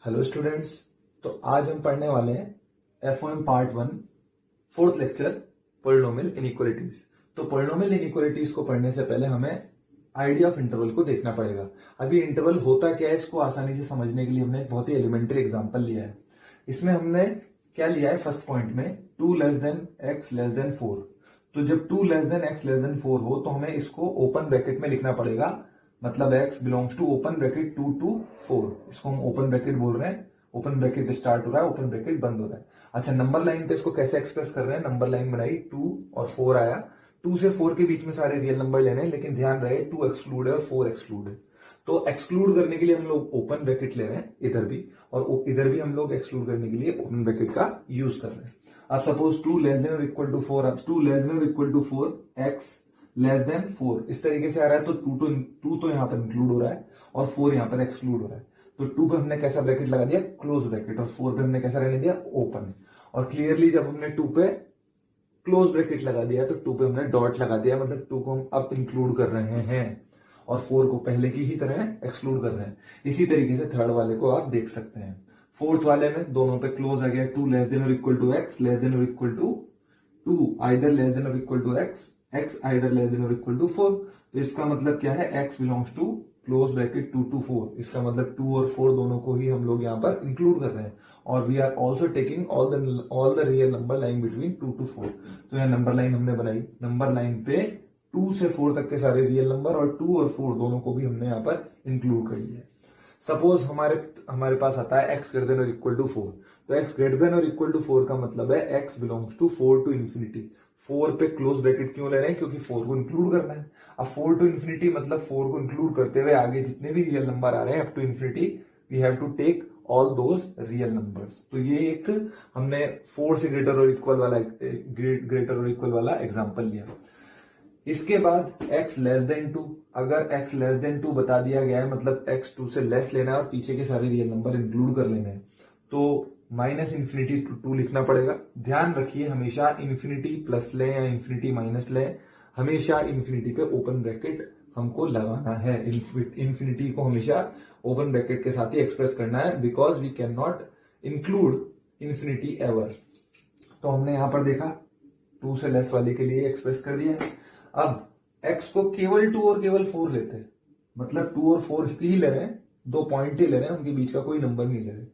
Hello students. तो आज हम पढ़ने वाले हैं FOM part 1 fourth lecture polynomial inequalities. तो पॉलिनोमियल इनइक्वालिटीज को पढ़ने से पहले हमें आइडिया ऑफ इंटरवल को देखना पड़ेगा। अभी इंटरवल होता क्या है इसको आसानी से समझने के लिए हमने एक बहुत ही एलिमेंट्री एग्जांपल लिया है। इसमें हमने क्या लिया है, फर्स्ट पॉइंट में 2 less than x less than 4। तो जब 2 less than x less than 4 हो तो हमें इसको ओपन ब्रैकेट में लिखना पड़ेगा, मतलब x belongs to open bracket 2 to 4। इसको हम ओपन ब्रैकेट बोल रहे हैं, ओपन ब्रैकेट स्टार्ट हो रहा है, ओपन ब्रैकेट बंद हो रहा है। अच्छा, नंबर लाइन पे इसको कैसे एक्सप्रेस कर रहे हैं, नंबर लाइन बनाई 2 और 4 आया, 2 से 4 के बीच में सारे रियल नंबर लेने हैं, लेकिन ध्यान रहे 2 एक्सक्लूड है और 4 एक्सक्लूड है। तो एक्सक्लूड करने के लिए हम लोग ओपन ब्रैकेट ले रहे हैं इधर भी, और इधर भी हम लोग एक्सक्लूड करने के लिए ओपन ब्रैकेट का यूज कर रहे हैं। अब सपोज 2 लेस देन और इक्वल टू 4, अब 2 लेस देन और equal to 4 x less than 4 इस तरीके से आ रहा है। तो 2 तो यहां पर इंक्लूड हो रहा है और 4 यहां पर एक्सक्लूड हो रहा है। तो 2 पे हमने कैसा ब्रैकेट लगा दिया, क्लोज ब्रैकेट, और 4 पे हमने कैसा रहने दिया, ओपन। और क्लियरली जब हमने 2 पे क्लोज ब्रैकेट लगा दिया तो 2 पे हमने डॉट लगा दिया, मतलब 2 को हम अब इंक्लूड कर रहे हैं और 4 को पहले की ही तरह एक्सक्लूड कर रहे हैं। इसी तरीके से थर्ड वाले को आप देख सकते हैं। फोर्थ वाले में दोनों पे क्लोज आ गया, 2 लेस देन और equal to x less than और equal to 2 either less than और equal to x x either less than और इक्वल टू 4। तो इसका मतलब क्या है, x belongs to close bracket 2 to 4। इसका मतलब 2 और 4 दोनों को ही हम लोग यहाँ पर इंक्लूड कर रहे हैं, और we are also taking all the real number line between 2 to 4। तो यहाँ नंबर लाइन हमने बनाई, नंबर लाइन पे 2 से 4 तक के सारे रियल नंबर और 2 और 4 दोनों को भी हमने यहाँ पर इंक्लूड कर लिया है। सपोज हमारे पास आता है x ग्रेटर देन और इक्वल टू 4। तो x ग्रेटर देन और इक्वल टू 4 का मतलब है x belongs to 4 to infinity. 4 पे क्लोज ब्रैकेट क्यों ले रहे हैं, क्योंकि 4 को इंक्लूड करना है। अब 4 टू इन्फिनिटी मतलब 4 को इंक्लूड करते हुए आगे जितने भी रियल नंबर आ रहे हैं up to infinity we have to take all those real numbers. तो ये एक हमने 4 से ग्रेटर और इक्वल वाला एग्जांपल लिया। इसके बाद x लेस देन 2, अगर x लेस देन 2 बता दिया गया है मतलब x 2 से लेस लेना है और पीछे के सारे रियल नंबर इंक्लूड कर लेने हैं, तो माइनस इन्फिनिटी टू 2 लिखना पड़ेगा। ध्यान रखिए हमेशा इन्फिनिटी प्लस लें या इन्फिनिटी माइनस लें, हमेशा इन्फिनिटी पे ओपन ब्रैकेट हमको लगाना है। इन्फिनिटी को हमेशा ओपन ब्रैकेट के साथ ही एक्सप्रेस करना है, because we can not include infinity ever. तो हमने यहां पर देखा 2 से लेस वाले के लिए एक्सप्रेस कर दिया है। अब x को केवल 2 और केवल 4 लेते हैं, मतलब 2 और 4 ही ले रहे हैं, 2 पॉइंट ही ले रहे हैं, उनके बीच का कोई नंबर नहीं ले रहे।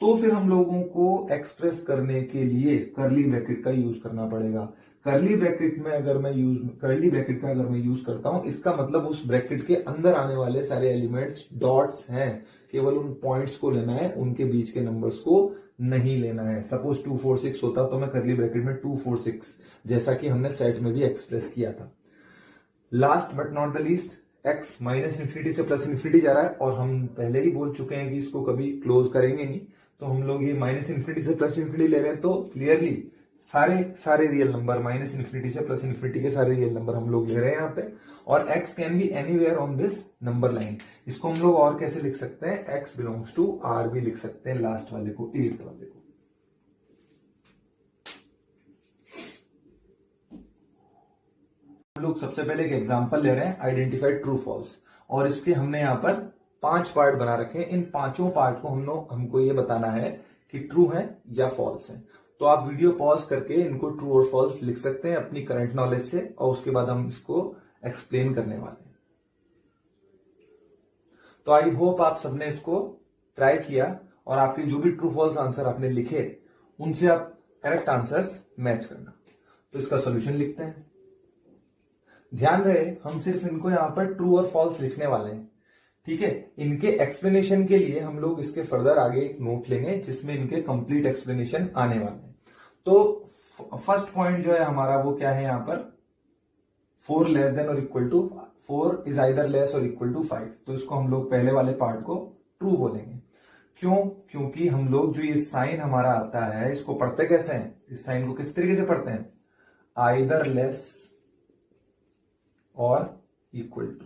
तो फिर हम लोगों को एक्सप्रेस करने के लिए करली ब्रैकेट का यूज करना पड़ेगा। करली ब्रैकेट का अगर मैं यूज करता हूं, इसका मतलब उस ब्रैकेट के अंदर आने वाले सारे एलिमेंट्स डॉट्स हैं, केवल उन पॉइंट्स को लेना है, उनके बीच के नंबर्स को नहीं लेना है। सपोज 2 4 6 होता तो मैं करली ब्रैकेट में 2 4 6 जैसा कि हमने सेट में भी एक्सप्रेस किया था। Last but not the least, x minus infinity से प्लस इन्फिनिटी जा रहा है, और हम पहले ही बोल चुके हैं कि इसको कभी क्लोज करेंगे नहीं, तो हम लोग ये माइनस इन्फिनिटी से प्लस इन्फिनिटी ले रहे हैं। तो क्लियरली सारे रियल नंबर माइनस इन्फिनिटी से प्लस इन्फिनिटी के सारे रियल नंबर हम लोग ले रहे हैं यहाँ पे, और x can be anywhere on this number line. इसको हम लोग और कैसे लिख सकते हैं, x बिलोंग्स टू r भी लिख सकते हैं, लास्ट वाले को, 8th वाले को। हम लोग सबसे पहले एक एग्जांपल ले रहे हैं, आइडेंटिफाई ट्रू फॉल्स, और इसके हमने यहां पर 5 पार्ट बना रखे हैं। इन 5 पार्ट को हमको ये बताना है कि ट्रू है या फॉल्स है। तो आप वीडियो पॉज करके इनको ट्रू और फॉल्स लिख सकते हैं अपनी करंट नॉलेज से, और उसके बाद हम इसको एक्सप्लेन करने वाले हैं। तो आई होप आप सबने इसको ट्राई किया, और आपके जो भी ट्रू फॉल्स आंसर आपने लिखे उनसे आप करेक्ट आंसर्स मैच करना। तो इसका सोल्यूशन लिखते हैं। ध्यान रहे हम सिर्फ इनको यहां पर ट्रू और फॉल्स लिखने वाले हैं, ठीक है। इनके एक्सप्लेनेशन के लिए हम लोग इसके फर्दर आगे एक नोट लेंगे जिसमें इनके कंप्लीट एक्सप्लेनेशन आने वाले हैं। तो फर्स्ट पॉइंट जो है हमारा वो क्या है, यहां पर 4 लेस देन और equal to 4 is either less और इक्वल टू 5। तो इसको हम लोग पहले वाले पार्ट को ट्रू बोलेंगे। क्यों? क्योंकि हम लोग जो ये साइन हमारा आता है इसको पढ़ते कैसे हैं, इस साइन को किस तरीके से पढ़ते हैं, आइदर लेस और इक्वल टू।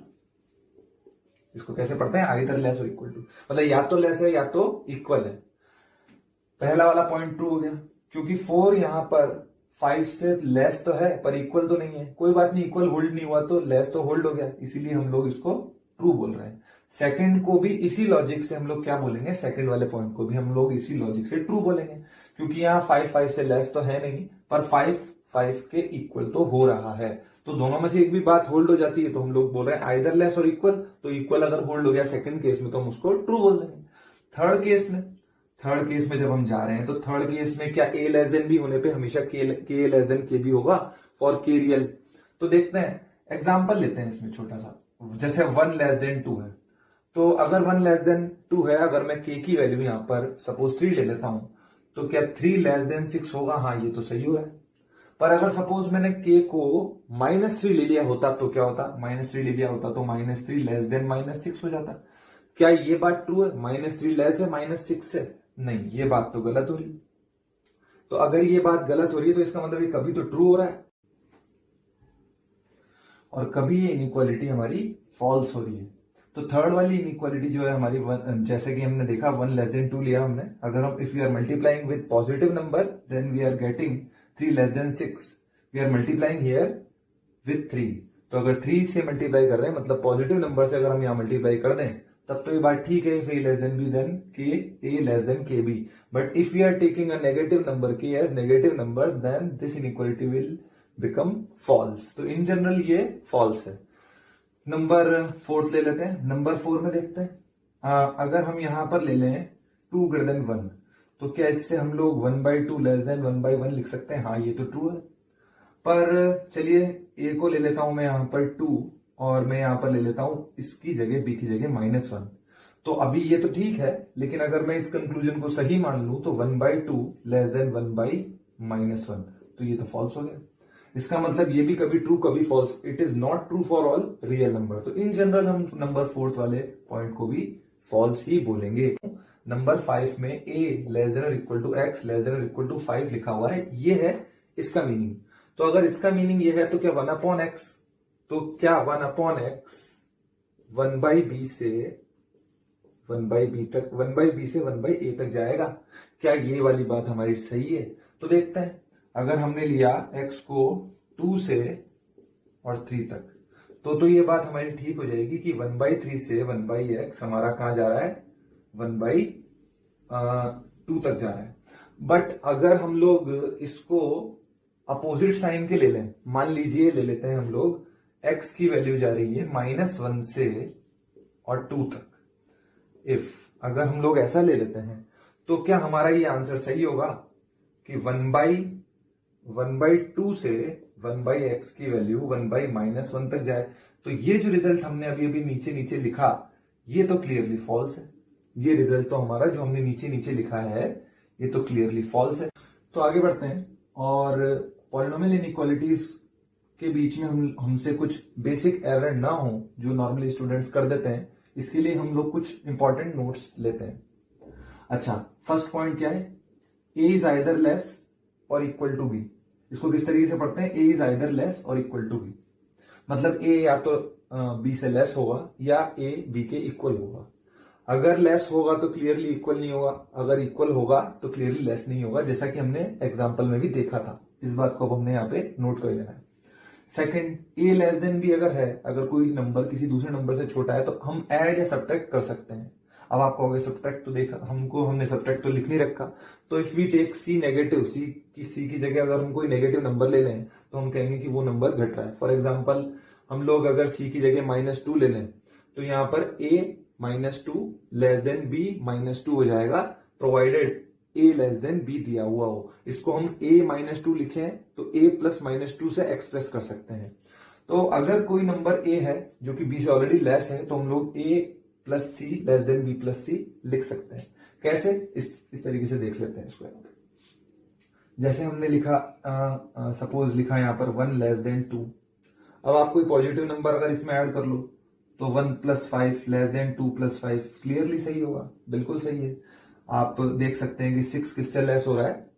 इसको कैसे पढ़ते हैं, आइदर लेस और इक्वल टू, मतलब या तो लेस है या तो इक्वल है। पहला वाला पॉइंट ट्रू हो गया, क्योंकि 4 यहां पर 5 से लेस तो है पर इक्वल तो नहीं है। कोई बात नहीं, इक्वल होल्ड नहीं हुआ तो लेस तो होल्ड हो गया, इसीलिए हम लोग इसको ट्रू बोल रहे हैं। सेकंड को भी इसी लॉजिक से हम लोग क्या बोलेंगे, सेकंड वाले पॉइंट को भी हम लोग इसी लॉजिक से ट्रू बोलेंगे, क्योंकि यहाँ 5 से लेस तो है नहीं, पर 5 के इक्वल तो हो रहा है। तो दोनों में से एक भी बात होल्ड हो जाती है तो हम लोग बोल रहे हैं आइदर लेस और इक्वल। तो इक्वल अगर होल्ड हो गया सेकंड केस में तो हम उसको ट्रू बोल देंगे। थर्ड केस में जब हम जा रहे हैं तो थर्ड केस में क्या ए लेस देन बी होने पे हमेशा के लेस देन के भी होगा फॉर के रियल। तो देखते हैं, एग्जाम्पल लेते हैं इसमें छोटा सा, जैसे 1 लेस देन 2 है। तो अगर 1 लेस देन 2 है, अगर मैं के की वैल्यू यहां पर सपोज 3 ले लेता हूं, तो क्या 3 लेस देन 6 होगा? हाँ, ये तो सही है। पर अगर सपोज मैंने के को -3 ले लिया होता तो क्या होता? -3 ले लिया होता तो -3 लेस देन -6 हो जाता। क्या ये बात ट्रू है? -3 लेस है -6 से? नहीं, ये बात तो गलत हो रही। तो अगर ये बात गलत हो रही है तो इसका मतलब ये कभी तो ट्रू हो रहा है और कभी ये इनइक्वालिटी हमारी फॉल्स हो रही है। तो थर्ड वाली इनइक्वालिटी जो है हमारी, जैसे कि हमने देखा 1 लेस देन 2 लिया हमने, अगर हम if we are multiplying with positive number then we are getting 3 less than 6। We are multiplying here with 3। तो अगर 3 से मल्टीप्लाई कर रहे हैं मतलब पॉजिटिव नंबर से अगर हम यहां मल्टीप्लाई कर दें तब तो ये बात ठीक है, if a less than b then k a less than k b. But if we are taking a negative number k as negative number then this inequality will become false. तो in general ये false है। Number 4 ले लेते हैं। Number 4 में देखते हैं, अगर हम यहां पर ले लें 2 ग्रेटर देन 1 तो क्या इससे हम लोग 1/2 लेस देन 1/1 लिख सकते हैं? हाँ, ये तो ट्रू है। पर चलिए ए को ले लेता हूं मैं यहां पर 2 और मैं यहां पर ले लेता हूं इसकी जगह बी की जगह -1। तो अभी ये तो ठीक है, लेकिन अगर मैं इस कंक्लूजन को सही मान लूं तो 1/2 लेस देन 1/-1, तो ये तो फॉल्स हो गया। इसका मतलब ये भी कभी ट्रू कभी false, it is not true for all real number. तो इन जनरल हम नंबर 4 वाले पॉइंट को भी फॉल्स ही बोलेंगे। नंबर 5 में a लेस देन और equal to x less than और इक्वल टू 5 लिखा हुआ है, ये है इसका मीनिंग। तो अगर इसका मीनिंग ये है तो क्या 1/x, तो क्या 1/x 1/b से 1/b तक 1/b से 1/a तक जाएगा? क्या ये वाली बात हमारी सही है? तो देखते हैं, अगर हमने लिया x को 2 से और 3 तक तो ये बात हमारी ठीक हो जाएगी कि 1/3 से 1/x हमारा कहां जा रहा है? 1/2 तक जा रहा है। बट अगर हम लोग इसको अपोजिट साइन के ले लें, मान लीजिए ले लेते हैं हम लोग x की वैल्यू जा रही है -1 से और 2 तक। इफ अगर हम लोग ऐसा ले लेते हैं तो क्या हमारा ये आंसर सही होगा कि 1/2 से 1/x की वैल्यू 1/-1 तक जाए? तो ये जो रिजल्ट हमने अभी अभी नीचे नीचे लिखा ये तो क्लियरली फॉल्स है। ये रिजल्ट तो हमारा जो हमने नीचे नीचे लिखा है ये तो क्लियरली फॉल्स है। तो आगे बढ़ते हैं और पॉलिनोमियल इनइक्वालिटीज के बीच में हमसे कुछ बेसिक एरर ना हो जो नॉर्मली स्टूडेंट्स कर देते हैं, इसके लिए हम लोग कुछ इंपॉर्टेंट नोट्स लेते हैं। अच्छा, फर्स्ट पॉइंट क्या है? a इज आइदर लेस और इक्वल टू बी। इसको किस तरीके से पढ़ते हैं? a इज आइदर लेस और इक्वल टू बी, मतलब a या तो b से लेस होगा या a b के इक्वल होगा। अगर लेस होगा तो क्लियरली इक्वल नहीं होगा, अगर इक्वल होगा तो क्लियरली लेस नहीं होगा, जैसा कि हमने एग्जाम्पल में भी देखा था। इस बात को अब हमने यहाँ पे नोट कर लेना है। Second, a less than b अगर है, अगर कोई नंबर किसी दूसरे नंबर से छोटा है तो हम ऐड या सब्ट्रैक्ट कर सकते हैं। अब आप कहोगे सब्ट्रैक्ट तो देखा हमने सब्ट्रैक्ट तो लिख नहीं रखा। तो if we take c negative, c की जगह अगर हम कोई नेगेटिव नंबर ले लें तो हम कहेंगे कि वो नंबर घट रहा है। फॉर एग्जाम्पल हम लोग अगर c की जगह -2 ले लें तो यहां पर a -2 लेस देन b -2 हो जाएगा, provided a less than b दिया हुआ हो। इसको हम a -2 लिखें तो a प्लस -2 से एक्सप्रेस कर सकते हैं। तो अगर कोई नंबर a है जो कि b से ऑलरेडी लेस है तो हम लोग a plus c less than b plus c लिख सकते हैं। कैसे? इस तरीके से देख लेते हैं इसको। जैसे हमने लिखा, सपोज लिखा यहां पर 1 लेस देन 2। अब आप कोई पॉजिटिव नंबर अगर इसमें ऐड कर लो तो 1 + 5 लेस देन 2 + 5 क्लियरली सही होगा, बिल्कुल सही है। आप देख सकते हैं कि 6 किससे लेस हो रहा है?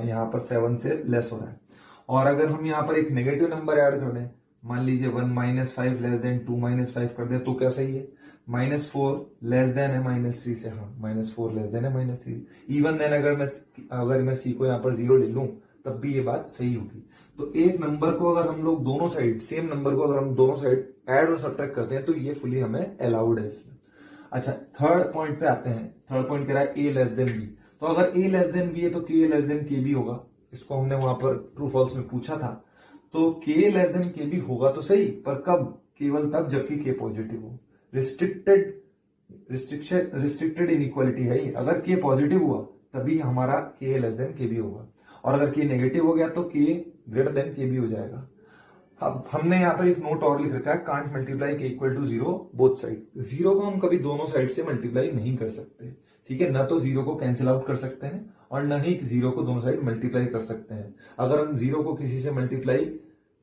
यहां पर 7 से लेस हो रहा है। और अगर हम यहां पर एक नेगेटिव नंबर ऐड कर दें, मान लीजिए 1 -5 लेस देन 2 -5 कर दे तो क्या सही है? -4 लेस देन है -3 से, हाँ -4 लेस देन है -3। इवन देन अगर मैं सी को यहां पर 0 ले लूं तब भी ये बात सही होगी। तो एक नंबर को अगर हम लोग दोनों साइड, सेम नंबर को अगर हम दोनों साइड ऐड और सब्ट्रैक्ट करते हैं तो ये फुली हमें अलाउड है इसमें। अच्छा, थर्ड पॉइंट पे आते हैं। थर्ड पॉइंट कह रहा है ए लेस देन बी। तो अगर ए लेस देन बी है तो के लेस देन के बी होगा। इसको हमने वहां पर ट्रू फॉल्स में पूछा था। तो के लेस देन के बी होगा तो सही, पर कब? केवल तब जबकि के पॉजिटिव हो। रिस्ट्रिक्टेड इनइक्वालिटी है ये। अगर के पॉजिटिव हुआ तभी हमारा के लेस देन के बी होगा, और अगर के नेगेटिव हो गया तो के ग्रेटर देन के बी हो जाएगा। अब हमने यहाँ पर एक नोट और लिख रखा है, कांट मल्टीप्लाई के equal to zero both side. Zero को हम कभी दोनों साइड से मल्टीप्लाई नहीं कर सकते, ठीक है। न तो जीरो को कैंसिल आउट कर सकते हैं और न ही जीरो को दोनों साइड मल्टीप्लाई कर सकते हैं। अगर हम जीरो को किसी से मल्टीप्लाई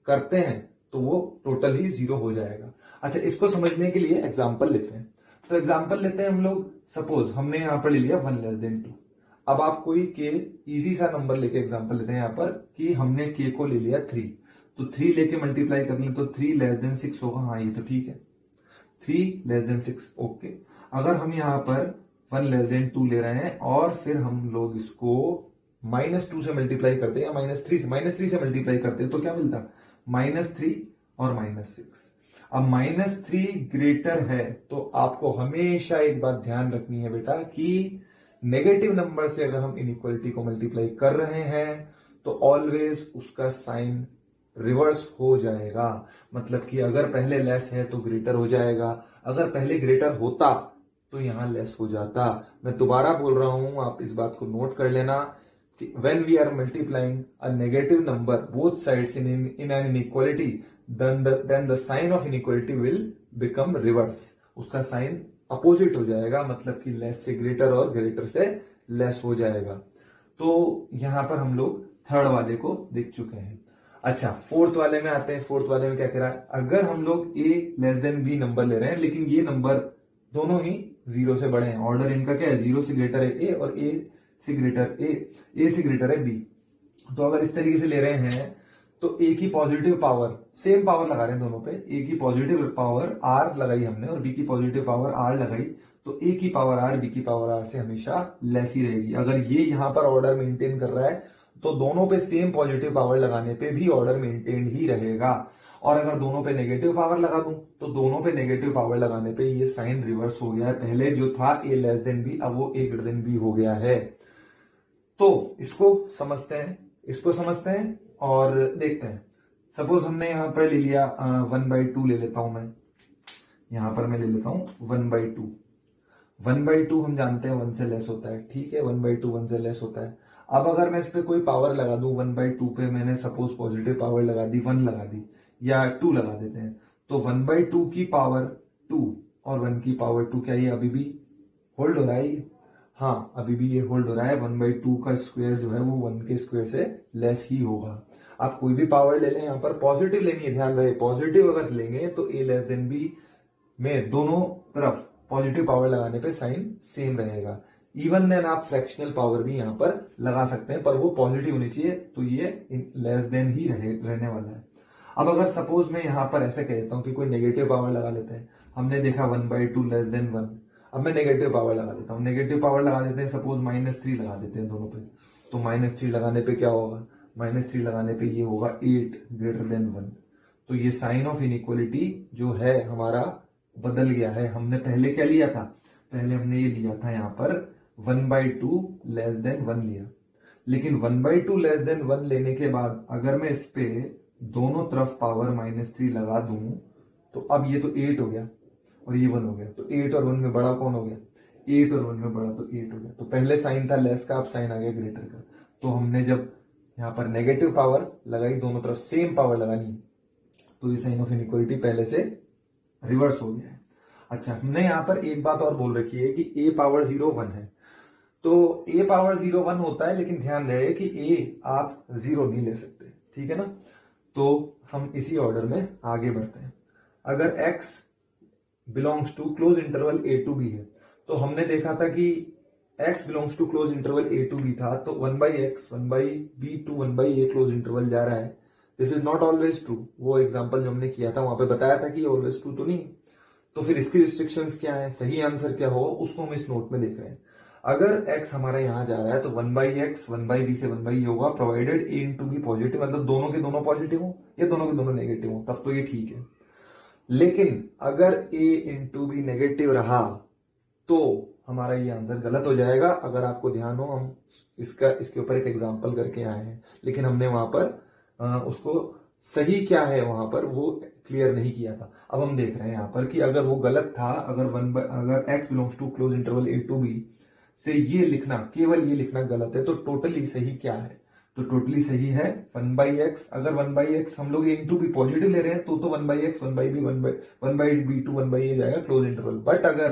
करते हैं तो वो टोटल ही जीरो हो जाएगा। अच्छा, इसको समझने के लिए एग्जाम्पल लेते हैं। तो एग्जाम्पल लेते हैं हम लोग। सपोज हमने यहां पर ले लिया 1 लेस देन 2। अब आप कोई के इजी सा नंबर लेके एग्जाम्पल लेते हैं यहां पर कि हमने के को ले लिया 3। तो 3 लेके मल्टीप्लाई कर लें तो 3 लेस देन 6 होगा। हाँ, ये तो ठीक है, 3 लेस देन 6, ओके। अगर हम यहां पर 1 लेस देन 2 ले रहे हैं और फिर हम लोग इसको -2 से मल्टीप्लाई करते हैं या -3 से मल्टीप्लाई करते हैं तो क्या मिलता? -3 और -6। अब -3 ग्रेटर है तो आपको हमेशा एक बात ध्यान रखनी है बेटा कि नेगेटिव नंबर से अगर हम इनइक्वालिटी को मल्टीप्लाई कर रहे हैं तो ऑलवेज उसका साइन रिवर्स हो जाएगा। मतलब कि अगर पहले लेस है तो ग्रेटर हो जाएगा, अगर पहले ग्रेटर होता तो यहां लेस हो जाता। मैं दोबारा बोल रहा हूं, आप इस बात को नोट कर लेना कि when we are multiplying a negative number both sides in an inequality, then the sign of inequality will become reverse। उसका साइन अपोजिट हो जाएगा, मतलब कि लेस से ग्रेटर और ग्रेटर से लेस हो जाएगा। तो यहां पर हम लोग थर्ड वाले को देख चुके हैं। अच्छा, फोर्थ वाले में आते हैं। फोर्थ वाले में क्या कह रहा है? अगर हम लोग ए लेस देन बी नंबर ले रहे हैं लेकिन ये नंबर दोनों ही जीरो से बड़े हैं, ऑर्डर इनका क्या है? जीरो से ग्रेटर है ए और ए से ग्रेटर है बी। तो अगर इस तरीके से ले रहे हैं तो ए की पॉजिटिव पावर, सेम पावर लगा रहे हैं दोनों पे, ए की पॉजिटिव पावर आर लगाई हमने और बी की पॉजिटिव पावर आर लगाई, तो ए की पावर आर बी की पावर आर से हमेशा लेस ही रहेगी। अगर ये यहां पर ऑर्डर मेंटेन कर रहा है तो दोनों पे सेम पॉजिटिव पावर लगाने पे भी ऑर्डर मेंटेन ही रहेगा। और अगर दोनों पे नेगेटिव पावर लगा दूं तो दोनों पे नेगेटिव पावर लगाने पे ये साइन रिवर्स हो गया है। पहले जो था ए लेस देन बी, अब वो ए ग्रेटर देन बी हो गया है। तो इसको समझते हैं और देखते हैं। सपोज हमने यहां पर ले लिया 1/2 ले लेता हूं मैं। यहां पर मैं ले लेता हूं 1/2। 1/2 हम जानते हैं 1 से लेस होता है, ठीक है। 1/2 1 से लेस होता है। अब अगर मैं इस पे कोई पावर लगा दूं 1/2 पे, मैंने सपोज पॉजिटिव पावर लगा दी, 1 लगा दी या 2 लगा देते हैं, तो 1/2 की पावर 2 और 1 की पावर 2, क्या ये अभी भी होल्ड हो रहा है? हाँ, अभी भी ये होल्ड हो रहा है। 1/2 का स्क्वायर जो है वो 1 के स्क्वायर से लेस ही होगा। आप कोई भी पावर ले लें, यहां पर पॉजिटिव लेनी है, ध्यान रहे। पॉजिटिव अगर लेंगे तो ए लेस देन बी में दोनों तरफ पॉजिटिव पावर लगाने पे साइन सेम रहेगा। इवन देन आप फ्रैक्शनल पावर भी यहां पर लगा सकते हैं, पर वो पॉजिटिव होनी चाहिए, तो ये लेस देन ही रहने वाला है। अब अगर सपोज मैं यहां पर ऐसे कहता हूं कि कोई नेगेटिव पावर लगा लेते हैं, हमने देखा 1/2 लेस देन 1। अब मैं नेगेटिव पावर लगा देता हूं, नेगेटिव पावर लगा देते हैं, सपोज -3 लगा देते हैं दोनों पे। तो -3 लगाने पे क्या होगा? -3 लगाने पे ये होगा 8 ग्रेटर देन 1। तो ये साइन ऑफ इनइक्वालिटी जो है हमारा बदल गया है। हमने पहले क्या लिया था? पहले हमने ये लिया था यहां पर 1/2 लेस देन 1 लिया, लेकिन 1/2 लेस देन 1 लेने के बाद अगर मैं इस पे दोनों तरफ पावर -3 लगा दूं तो अब ये तो 8 हो गया और ये 1 हो गया। तो 8 और 1 में बड़ा कौन हो गया? 8 और 1 में बड़ा तो 8 हो गया। तो पहले साइन था लेस का, अब साइन आ गया ग्रेटर का। तो हमने जब यहां पर नेगेटिव पावर लगाई, दोनों तरफ सेम पावर लगानी, तो ये साइन ऑफ इनइक्वालिटी पहले से रिवर्स हो गया है। अच्छा, हमने यहां पर एक बात और बोल रखी है कि a पावर 0 1 है। तो a पावर 0 1 होता है, लेकिन ध्यान रहे कि a आप 0 नहीं ले सकते, ठीक है ना। तो हम इसी ऑर्डर में आगे बढ़ते हैं। अगर x belongs to close interval a to b है, तो हमने देखा था कि x belongs to close interval a to b था, तो 1/x 1/b to 1/a close interval जा रहा है। This is not always true. वो एग्जांपल जो हमने किया था वहां पे बताया था कि ऑलवेज ट्रू तो नहीं। तो फिर इसकी रिस्ट्रिक्शंस क्या है, सही आंसर क्या हो, उसको हम इस नोट में देख रहे हैं। अगर x हमारा यहां जा रहा है तो 1/x 1/b से 1/e होगा, provided a into b positive, मतलब दोनों के दोनों पॉजिटिव हो या दोनों के दोनों नेगेटिव हो, तब तो ये ठीक है। लेकिन अगर a इंटू बी नेगेटिव रहा तो हमारा ये आंसर गलत हो जाएगा। अगर आपको ध्यान हो, हम इसके ऊपर एक एग्जांपल करके आए हैं, लेकिन हमने वहां पर उसको सही क्या है वहां पर वो क्लियर नहीं किया था। अब हम देख रहे हैं यहां पर कि अगर वो गलत था, अगर x belongs to close interval a to b से ये लिखना, केवल ये लिखना गलत है, तो टोटली सही क्या है? तो टोटली सही है 1/x। अगर 1/x हम लोग a इंटू बी पॉजिटिव ले रहे हैं तो 1/x 1/b 1/b to 1/a जाएगा क्लोज इंटरवल। बट अगर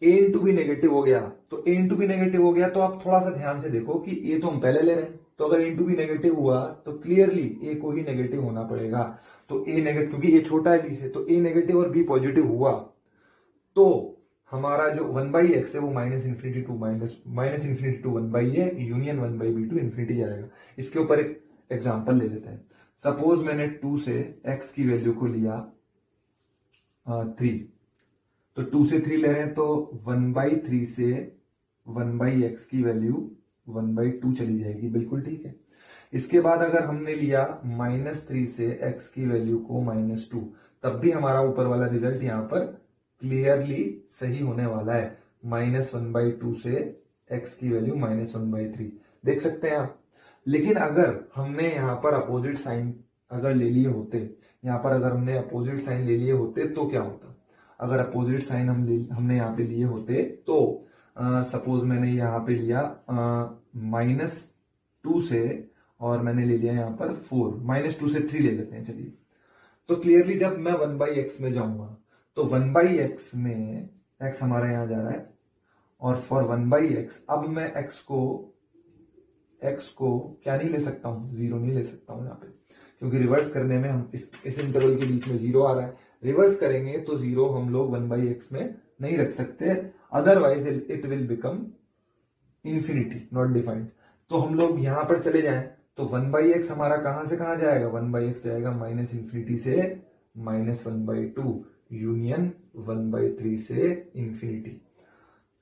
a इंटू बी नेगेटिव हो गया तो a इंटू बी नेगेटिव हो गया तो आप थोड़ा सा ध्यान से देखो कि a तो हम पहले ले रहे हैं, तो अगर a इंटू बी नेगेटिव हुआ तो क्लियरली a को ही नेगेटिव होना पड़ेगा। तो a नेगेटिव, क्योंकि a छोटा है b से, तो a नेगेटिव और b पॉजिटिव हुआ तो हमारा जो 1/x है वो -∞ to 1/a union 1/b to infinity जाएगा। इसके ऊपर एक एग्जांपल ले लेते हैं। सपोज मैंने 2 से x की वैल्यू को लिया 3, तो 2 से 3 ले रहे हैं तो 1/3 से 1/x की वैल्यू 1/2 चली जाएगी, बिल्कुल ठीक है। इसके बाद अगर हमने लिया -3 से x की वैल्यू को -2, तब भी हमारा ऊपर वाला रिजल्ट यहां पर क्लियरली सही होने वाला है। -1/2 से x की वैल्यू -1/3 देख सकते हैं आप। लेकिन अगर हमने यहां पर अपोजिट साइन अगर ले लिए होते, यहां पर अगर हमने अपोजिट साइन ले लिए होते तो क्या होता? अगर अपोजिट साइन हमने यहाँ पे लिए होते तो सपोज मैंने यहाँ पे लिया -2 से और मैंने ले लिया यहाँ पर 4, -2 से 3 ले लेते हैं चलिए। तो क्लियरली जब मैं 1/x में जाऊंगा तो 1/x में x हमारा यहां जा रहा है और फॉर 1/x अब मैं x को क्या नहीं ले सकता हूं? 0 नहीं ले सकता हूं यहाँ पे, क्योंकि रिवर्स करने में हम इस इंटरवल के बीच में 0 आ रहा है। रिवर्स करेंगे तो 0 हम लोग 1/x में नहीं रख सकते, otherwise it will become infinity not defined. तो हम लोग यहां पर चले जाएं तो 1/x हमारा कहां से कहां जाएगा? 1/x जाएगा -∞ से -1/2 यूनियन 1/3 से इंफिनिटी।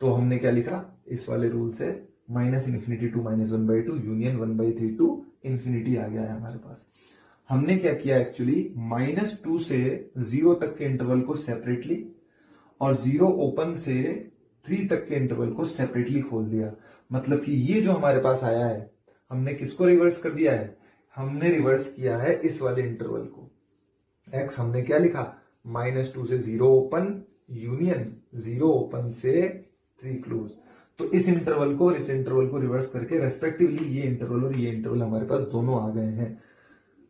तो हमने क्या लिखा इस वाले रूल से? -∞ टू -1/2 यूनियन 1/3 टू इंफिनिटी आ गया है हमारे पास। हमने क्या किया एक्चुअली, -2 से 0 तक के इंटरवल को सेपरेटली और 0 ओपन से 3 तक के इंटरवल को सेपरेटली खोल दिया। मतलब कि ये जो हमारे पास आया है, हमने किसको रिवर्स कर दिया है? हमने रिवर्स किया है इस वाले इंटरवल को। x हमने क्या लिखा? -2 से 0 ओपन यूनियन 0 ओपन से 3 क्लोज। तो इस इंटरवल को और इस इंटरवल को रिवर्स करके रेस्पेक्टिवली ये इंटरवल और ये इंटरवल हमारे पास दोनों आ गए हैं।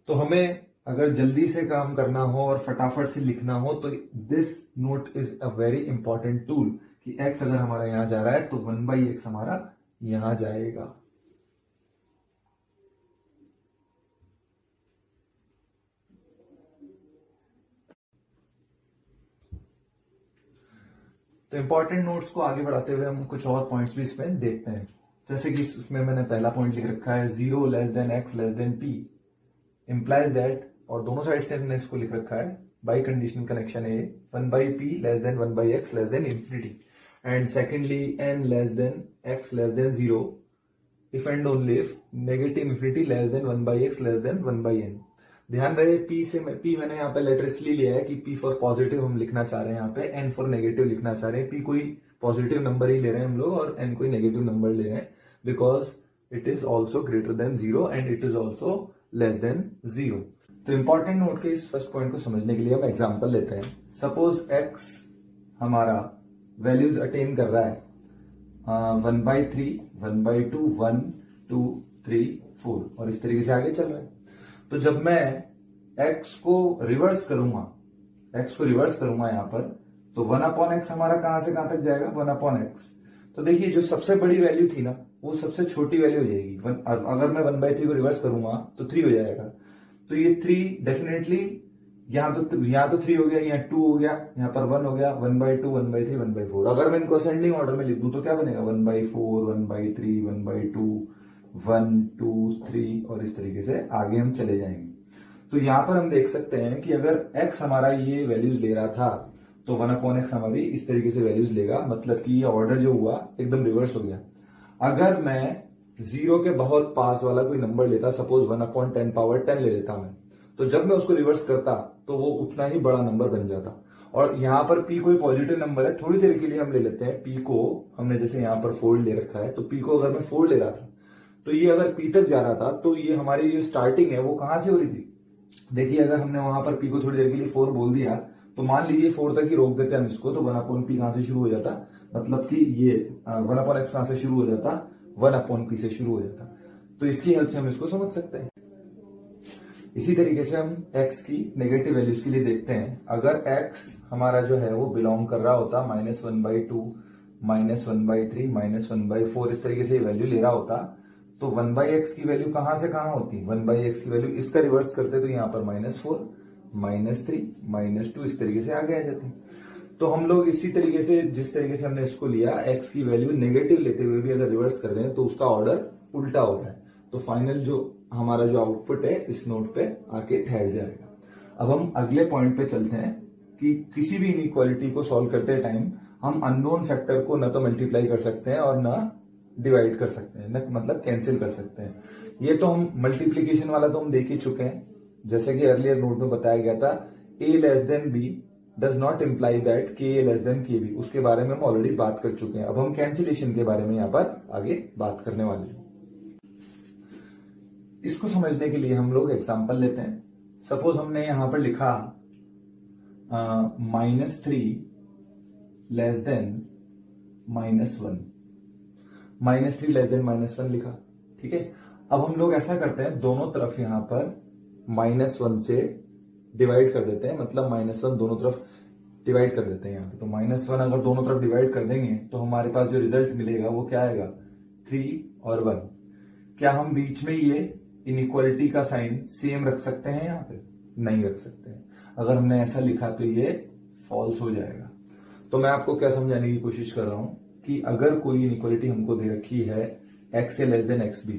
तो हमें अगर जल्दी से काम करना हो और फटाफट से लिखना हो तो this note is a very important tool कि x अगर हमारा यहां जा रहा है तो 1/x हमारा यहां जाएगा। तो इंपॉर्टेंट नोट्स को आगे बढ़ाते हुए हम कुछ और पॉइंट्स भी इसमें देखते हैं। जैसे कि उसमें मैंने पहला पॉइंट लिख रखा है 0 less than x less then p implies that, और दोनों साइड से हमने इसको लिख रखा है बाई कंडीशनल कनेक्शन है 1/p less than 1/x less than infinity, and secondly n less than x less then 0 if and only if negative infinity less than 1/x less than 1/n। ध्यान रहे p मैंने यहाँ पे letter इसलिए लिया है कि p फॉर पॉजिटिव हम लिखना चाह रहे हैं यहाँ पे, n फॉर नेगेटिव लिखना चाह रहे हैं। p कोई पॉजिटिव नंबर ही ले रहे हैं हम लोग और n कोई नेगेटिव नंबर ले रहे हैं, because it is also greater than 0 and it is also less than 0। तो इंपॉर्टेंट नोट के इस फर्स्ट पॉइंट को समझने के लिए हम एग्जांपल लेते हैं। सपोज x हमारा वैल्यूज अटेन कर रहा है 1/3 1/2 1 2 3 4 और इस तरीके से आगे चल रहा है। तो जब मैं x को रिवर्स करूंगा यहां पर, तो 1/x हमारा कहां से कहां तक जाएगा? 1/x। तो देखिए जो सबसे बड़ी वैल्यू थी ना वो सबसे छोटी वैल्यू हो जाएगी। अगर मैं 1/3 को रिवर्स करूंगा तो 3 हो जाएगा। तो ये 3 डेफिनेटली यहां तो 3 हो गया, यहाँ 2 हो गया, यहाँ पर 1 हो गया, 1/2 1/3 1/4। अगर मैं इनको असेंडिंग ऑर्डर में लिख दूं तो क्या बनेगा? 1/4 1/3 1/2 1 2 3 और इस तरीके से आगे हम चले जाएंगे। तो यहां पर हम देख सकते हैं कि अगर x हमारा ये वैल्यूज ले रहा था तो 1/x हमारी इस तरीके से वैल्यूज लेगा, मतलब कि ये ऑर्डर जो हुआ एकदम रिवर्स हो गया। अगर मैं 0 के बहुत पास वाला कोई नंबर लेता, सपोज 1/10 पावर 10 ले लेता मैं, तो जब मैं उसको रिवर्स करता तो वो उतना ही बड़ा नंबर बन जाता। और यहाँ पर p कोई पॉजिटिव नंबर है, थोड़ी देर के लिए हम ले लेते हैं p को, हमने जैसे यहाँ पर 4 ले रखा है, तो p को अगर मैं 4 ले रहा था तो ये अगर p तक जा रहा था तो ये हमारी जो स्टार्टिंग है वो कहां से हो रही थी। देखिए अगर हमने वहां पर p को थोड़ी देर के लिए 4 बोल दिया तो मान लीजिए 4 तक ही रोक देते हैं हम इसको, तो 1/p कहां से शुरू हो जाता, मतलब कि ये 1/x कहां से शुरू हो जाता, 1/p से शुरू हो जाता। तो इसकी हेल्प से हम इसको समझ सकते हैं। इसी तरीके से हम x की नेगेटिव वैल्यूज के लिए देखते हैं। अगर x हमारा जो है वो बिलोंग कर रहा होता -1/2, -1/3, -1/4, इस तरीके से वैल्यू ले रहा होता, तो 1/x की वैल्यू कहां से कहां होती, 1/x की वैल्यू इसका रिवर्स करते तो यहां पर -4, -3, -2 इस तरीके से आगे आ जाती। तो हम लोग इसी तरीके से, जिस तरीके से हमने इसको लिया, x की वैल्यू नेगेटिव लेते हुए भी अगर रिवर्स कर रहे हैं तो उसका ऑर्डर उल्टा हो रहा है। तो फाइनल जो हमारा जो आउटपुट है इस नोट पे आके ठहर जाएगा। अब हम अगले पॉइंट पे चलते हैं कि किसी भी इनइक्वालिटी को सॉल्व करते टाइम हम अननोन फैक्टर को न तो मल्टीप्लाई कर सकते हैं और न डिवाइड कर सकते हैं, न मतलब कैंसिल कर सकते हैं। ये तो हम मल्टीप्लीकेशन वाला तो हम देख ही चुके हैं, जैसे कि अर्लियर नोट में बताया गया था a less than b does not imply that k less than k b, उसके बारे में हम ऑलरेडी बात कर चुके हैं। अब हम कैंसिलेशन के बारे में यहाँ पर आगे बात करने वाले हैं। इसको समझने के लिए हम लोग एग्जाम्पल लेते हैं। सपोज हमने यहां पर लिखा -3 लेस देन -1, -3 लेस देन -1 लिखा, ठीक है। अब हम लोग ऐसा करते हैं, दोनों तरफ यहां पर -1 से डिवाइड कर देते हैं, मतलब -1 दोनों तरफ डिवाइड कर देते हैं यहाँ पे। तो -1 अगर दोनों तरफ डिवाइड कर देंगे तो हमारे पास जो रिजल्ट मिलेगा वो क्या आएगा, 3 और 1। क्या हम बीच में ये इनइक्वालिटी का साइन सेम रख सकते हैं, यहाँ पे नहीं रख सकते हैं। अगर हमने ऐसा लिखा तो ये फॉल्स हो जाएगा। तो मैं आपको क्या समझाने की कोशिश कर रहा हूं कि अगर कोई इनइक्वालिटी हमको दे रखी है x a less than x b,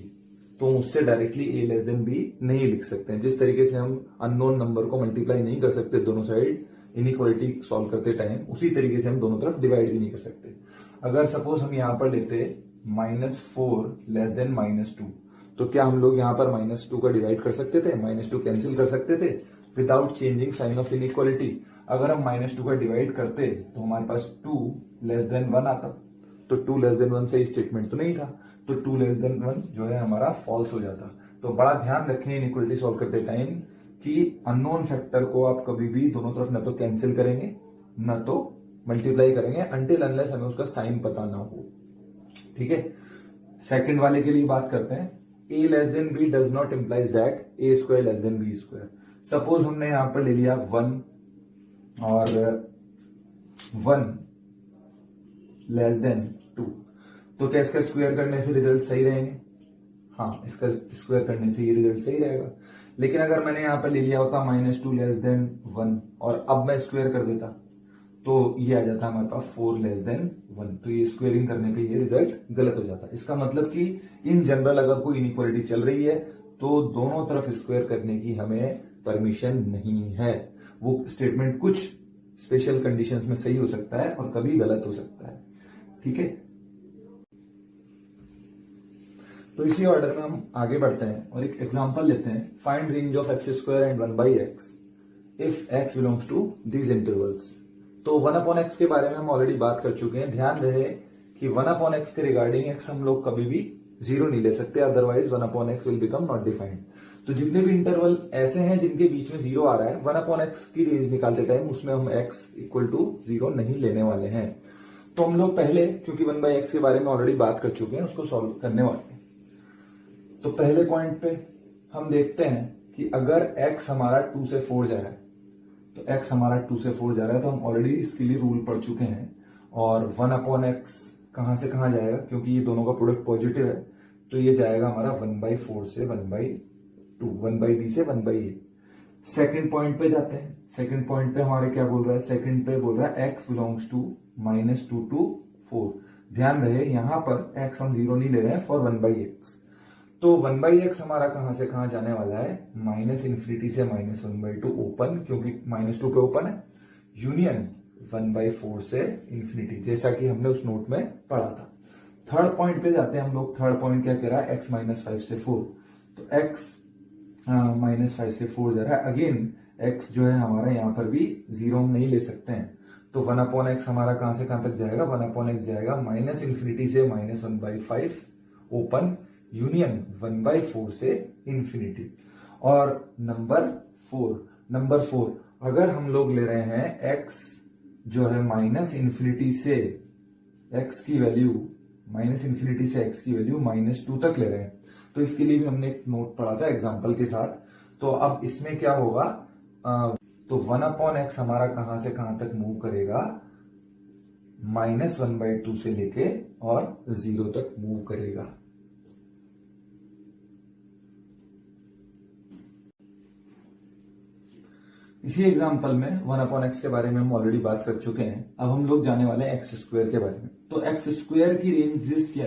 तो उससे directly a less than b नहीं लिख सकते हैं। जिस तरीके से हम अननोन नंबर को मल्टीप्लाई नहीं कर सकते दोनों साइड इनइक्वालिटी सॉल्व करते टाइम, उसी तरीके से हम दोनों तरफ डिवाइड भी नहीं कर सकते। अगर सपोज हम यहां पर लेते -4 लेस देन -2, तो क्या हम लोग यहाँ पर -2 का डिवाइड कर सकते थे, -2 कैंसिल कर सकते थे without changing sign of inequality. अगर हम -2 का डिवाइड करते तो हमारे पास 2 लेस देन 1 आता, तो 2 लेस देन 1 सही स्टेटमेंट तो नहीं था, तो 2 लेस देन 1 जो है हमारा फॉल्स हो जाता। तो बड़ा ध्यान रखें इनइक्वालिटी सॉल्व करते टाइम कि अननोन फैक्टर को आप कभी भी दोनों तरफ न तो कैंसिल करेंगे न तो मल्टीप्लाई करेंगे, अनटिल अनलेस हमें उसका साइन पता ना हो, ठीक है। सेकंड वाले के लिए बात करते हैं। a less than b does not implies that a square less than b square. Suppose हमने यहां पर ले लिया 1 और 1 लेस देन 2, तो क्या इसका स्क्वायर करने से रिजल्ट सही रहेंगे? हाँ, इसका स्क्वायर करने से ये रिजल्ट सही रहेगा। लेकिन अगर मैंने यहां पर ले लिया होता -2 लेस देन 1 और अब मैं स्क्वायर कर देता तो ये आ जाता हमारे पास 4 लेस देन 1, तो ये स्क्वेयरिंग करने पे ये रिजल्ट गलत हो जाता है। इसका मतलब कि इन जनरल अगर कोई इनइक्वालिटी चल रही है तो दोनों तरफ स्क्वायर करने की हमें परमिशन नहीं है। वो स्टेटमेंट कुछ स्पेशल कंडीशंस में सही हो सकता है और कभी गलत हो सकता है, ठीक है। तो इसी ऑर्डर में हम आगे बढ़ते हैं और एक एग्जांपल लेते हैं। Find range of x square and 1/x if x belongs to these intervals. तो 1/x के बारे में हम ऑलरेडी बात कर चुके हैं। ध्यान रहे कि 1/x के रिगार्डिंग x हम लोग कभी भी 0 नहीं ले सकते, otherwise 1/x will become not defined. तो जितने भी इंटरवल ऐसे हैं जिनके बीच में 0 आ रहा है, 1/x की रेंज निकालते टाइम उसमें हम x इक्वल टू 0 नहीं लेने वाले हैं। तो हम लोग पहले, क्योंकि 1/x के बारे में ऑलरेडी बात कर चुके हैं, उसको सॉल्व करने वाले हैं। तो पहले पॉइंट पे हम देखते हैं कि अगर x हमारा 2 से 4 जा रहा है, तो x हमारा 2 से 4 जा रहा है, तो हम ऑलरेडी इसके लिए रूल पढ़ चुके हैं। और 1/x कहां से कहां जाएगा, क्योंकि ये दोनों का प्रोडक्ट पॉजिटिव है, तो ये जाएगा हमारा 1/4 से 1/2, 1/b से 1/a। सेकंड पॉइंट पे जाते हैं। सेकंड पॉइंट पे हमारे क्या बोल रहा है, सेकंड पे बोल रहा है x बिलोंग्स टू -2 to 4। ध्यान रहे यहां पर x हम 0 नहीं ले रहे हैं फॉर 1/x। तो 1/x हमारा कहां से कहां जाने वाला है, -∞ से -1/2 ओपन, क्योंकि -2 पे ओपन है, यूनियन 1/4 से ∞, जैसा कि हमने उस नोट में पढ़ा था। थर्ड पॉइंट पे जाते हैं हम लोग। थर्ड पॉइंट क्या कह रहा है, x -5 से 4। तो x -5 से 4 जा रहा है। अगेन x जो है हमारा यहाँ पर भी 0 हम नहीं ले सकते हैं, तो 1/x हमारा कहां से कहां तक जाएगा, 1/x जाएगा -∞ से -1/5 ओपन यूनियन 1/4 से इंफिनिटी। और नंबर 4 अगर हम लोग ले रहे हैं x जो है -∞ से x की वैल्यू -∞ से x की वैल्यू -2 तक ले रहे हैं, तो इसके लिए भी हमने एक नोट पढ़ा था एग्जांपल के साथ। तो अब इसमें क्या होगा, तो 1/x हमारा कहां से कहां तक मूव करेगा, -1/2 से लेके और 0 तक मूव करेगा। इसी एग्जांपल में 1/x के बारे में हम ऑलरेडी बात कर चुके हैं। अब हम लोग जाने वाले हैं x² के बारे में। तो x² की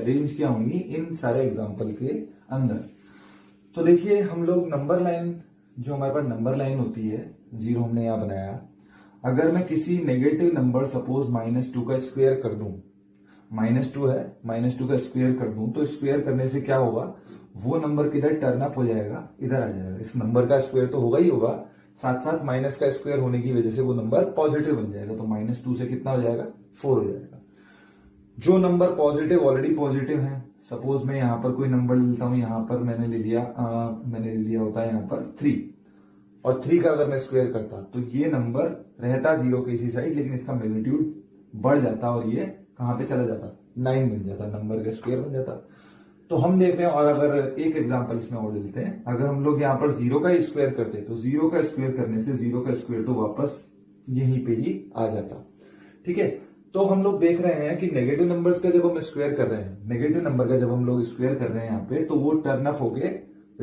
रेंज क्या होंगी इन सारे एग्जांपल के अंदर। तो देखिए हम लोग नंबर लाइन, जो हमारे पास नंबर लाइन होती है, 0 हमने यहां बनाया। अगर मैं किसी नेगेटिव नंबर सपोज -2 का स्क्वायर कर दूं, -2 है, -2 का स्क्वायर कर दूं, तो स्क्वायर करने से क्या होगा, वो नंबर किधर टर्न अप हो जाएगा, इधर आ जाएगा। इस नंबर का स्क्वायर तो होगा ही होगा, साथ साथ माइनस का स्क्वायर होने की वजह से वो नंबर पॉजिटिव बन जाएगा। तो -2 से कितना हो जाएगा, 4 हो जाएगा। जो नंबर पॉजिटिव ऑलरेडी पॉजिटिव है, सपोज मैं यहां पर कोई नंबर लेता हूं, यहां पर मैंने ले लिया होता है यहां पर 3, और 3 का अगर मैं स्क्वायर करता तो ये नंबर रहता 0 के इसी साइड, लेकिन इसका मैग्नीट्यूड बढ़ जाता और ये कहां पे चला जाता, 9 बन जाता, नंबर का स्क्वायर बन जाता। तो हम देख रहे हैं, और अगर एक एग्जांपल इसमें और लेते हैं, अगर हम लोग यहाँ पर 0 का स्क्वायर करते तो 0 का स्क्वायर करने से 0 का स्क्वायर तो वापस यहीं पे ही आ जाता। ठीक है, तो हम लोग देख रहे हैं कि नेगेटिव नंबर्स का जब हम स्क्वायर कर रहे हैं, नेगेटिव नंबर का जब हम लोग स्क्वायर कर रहे हैं यहाँ पे, तो वो टर्न अप होके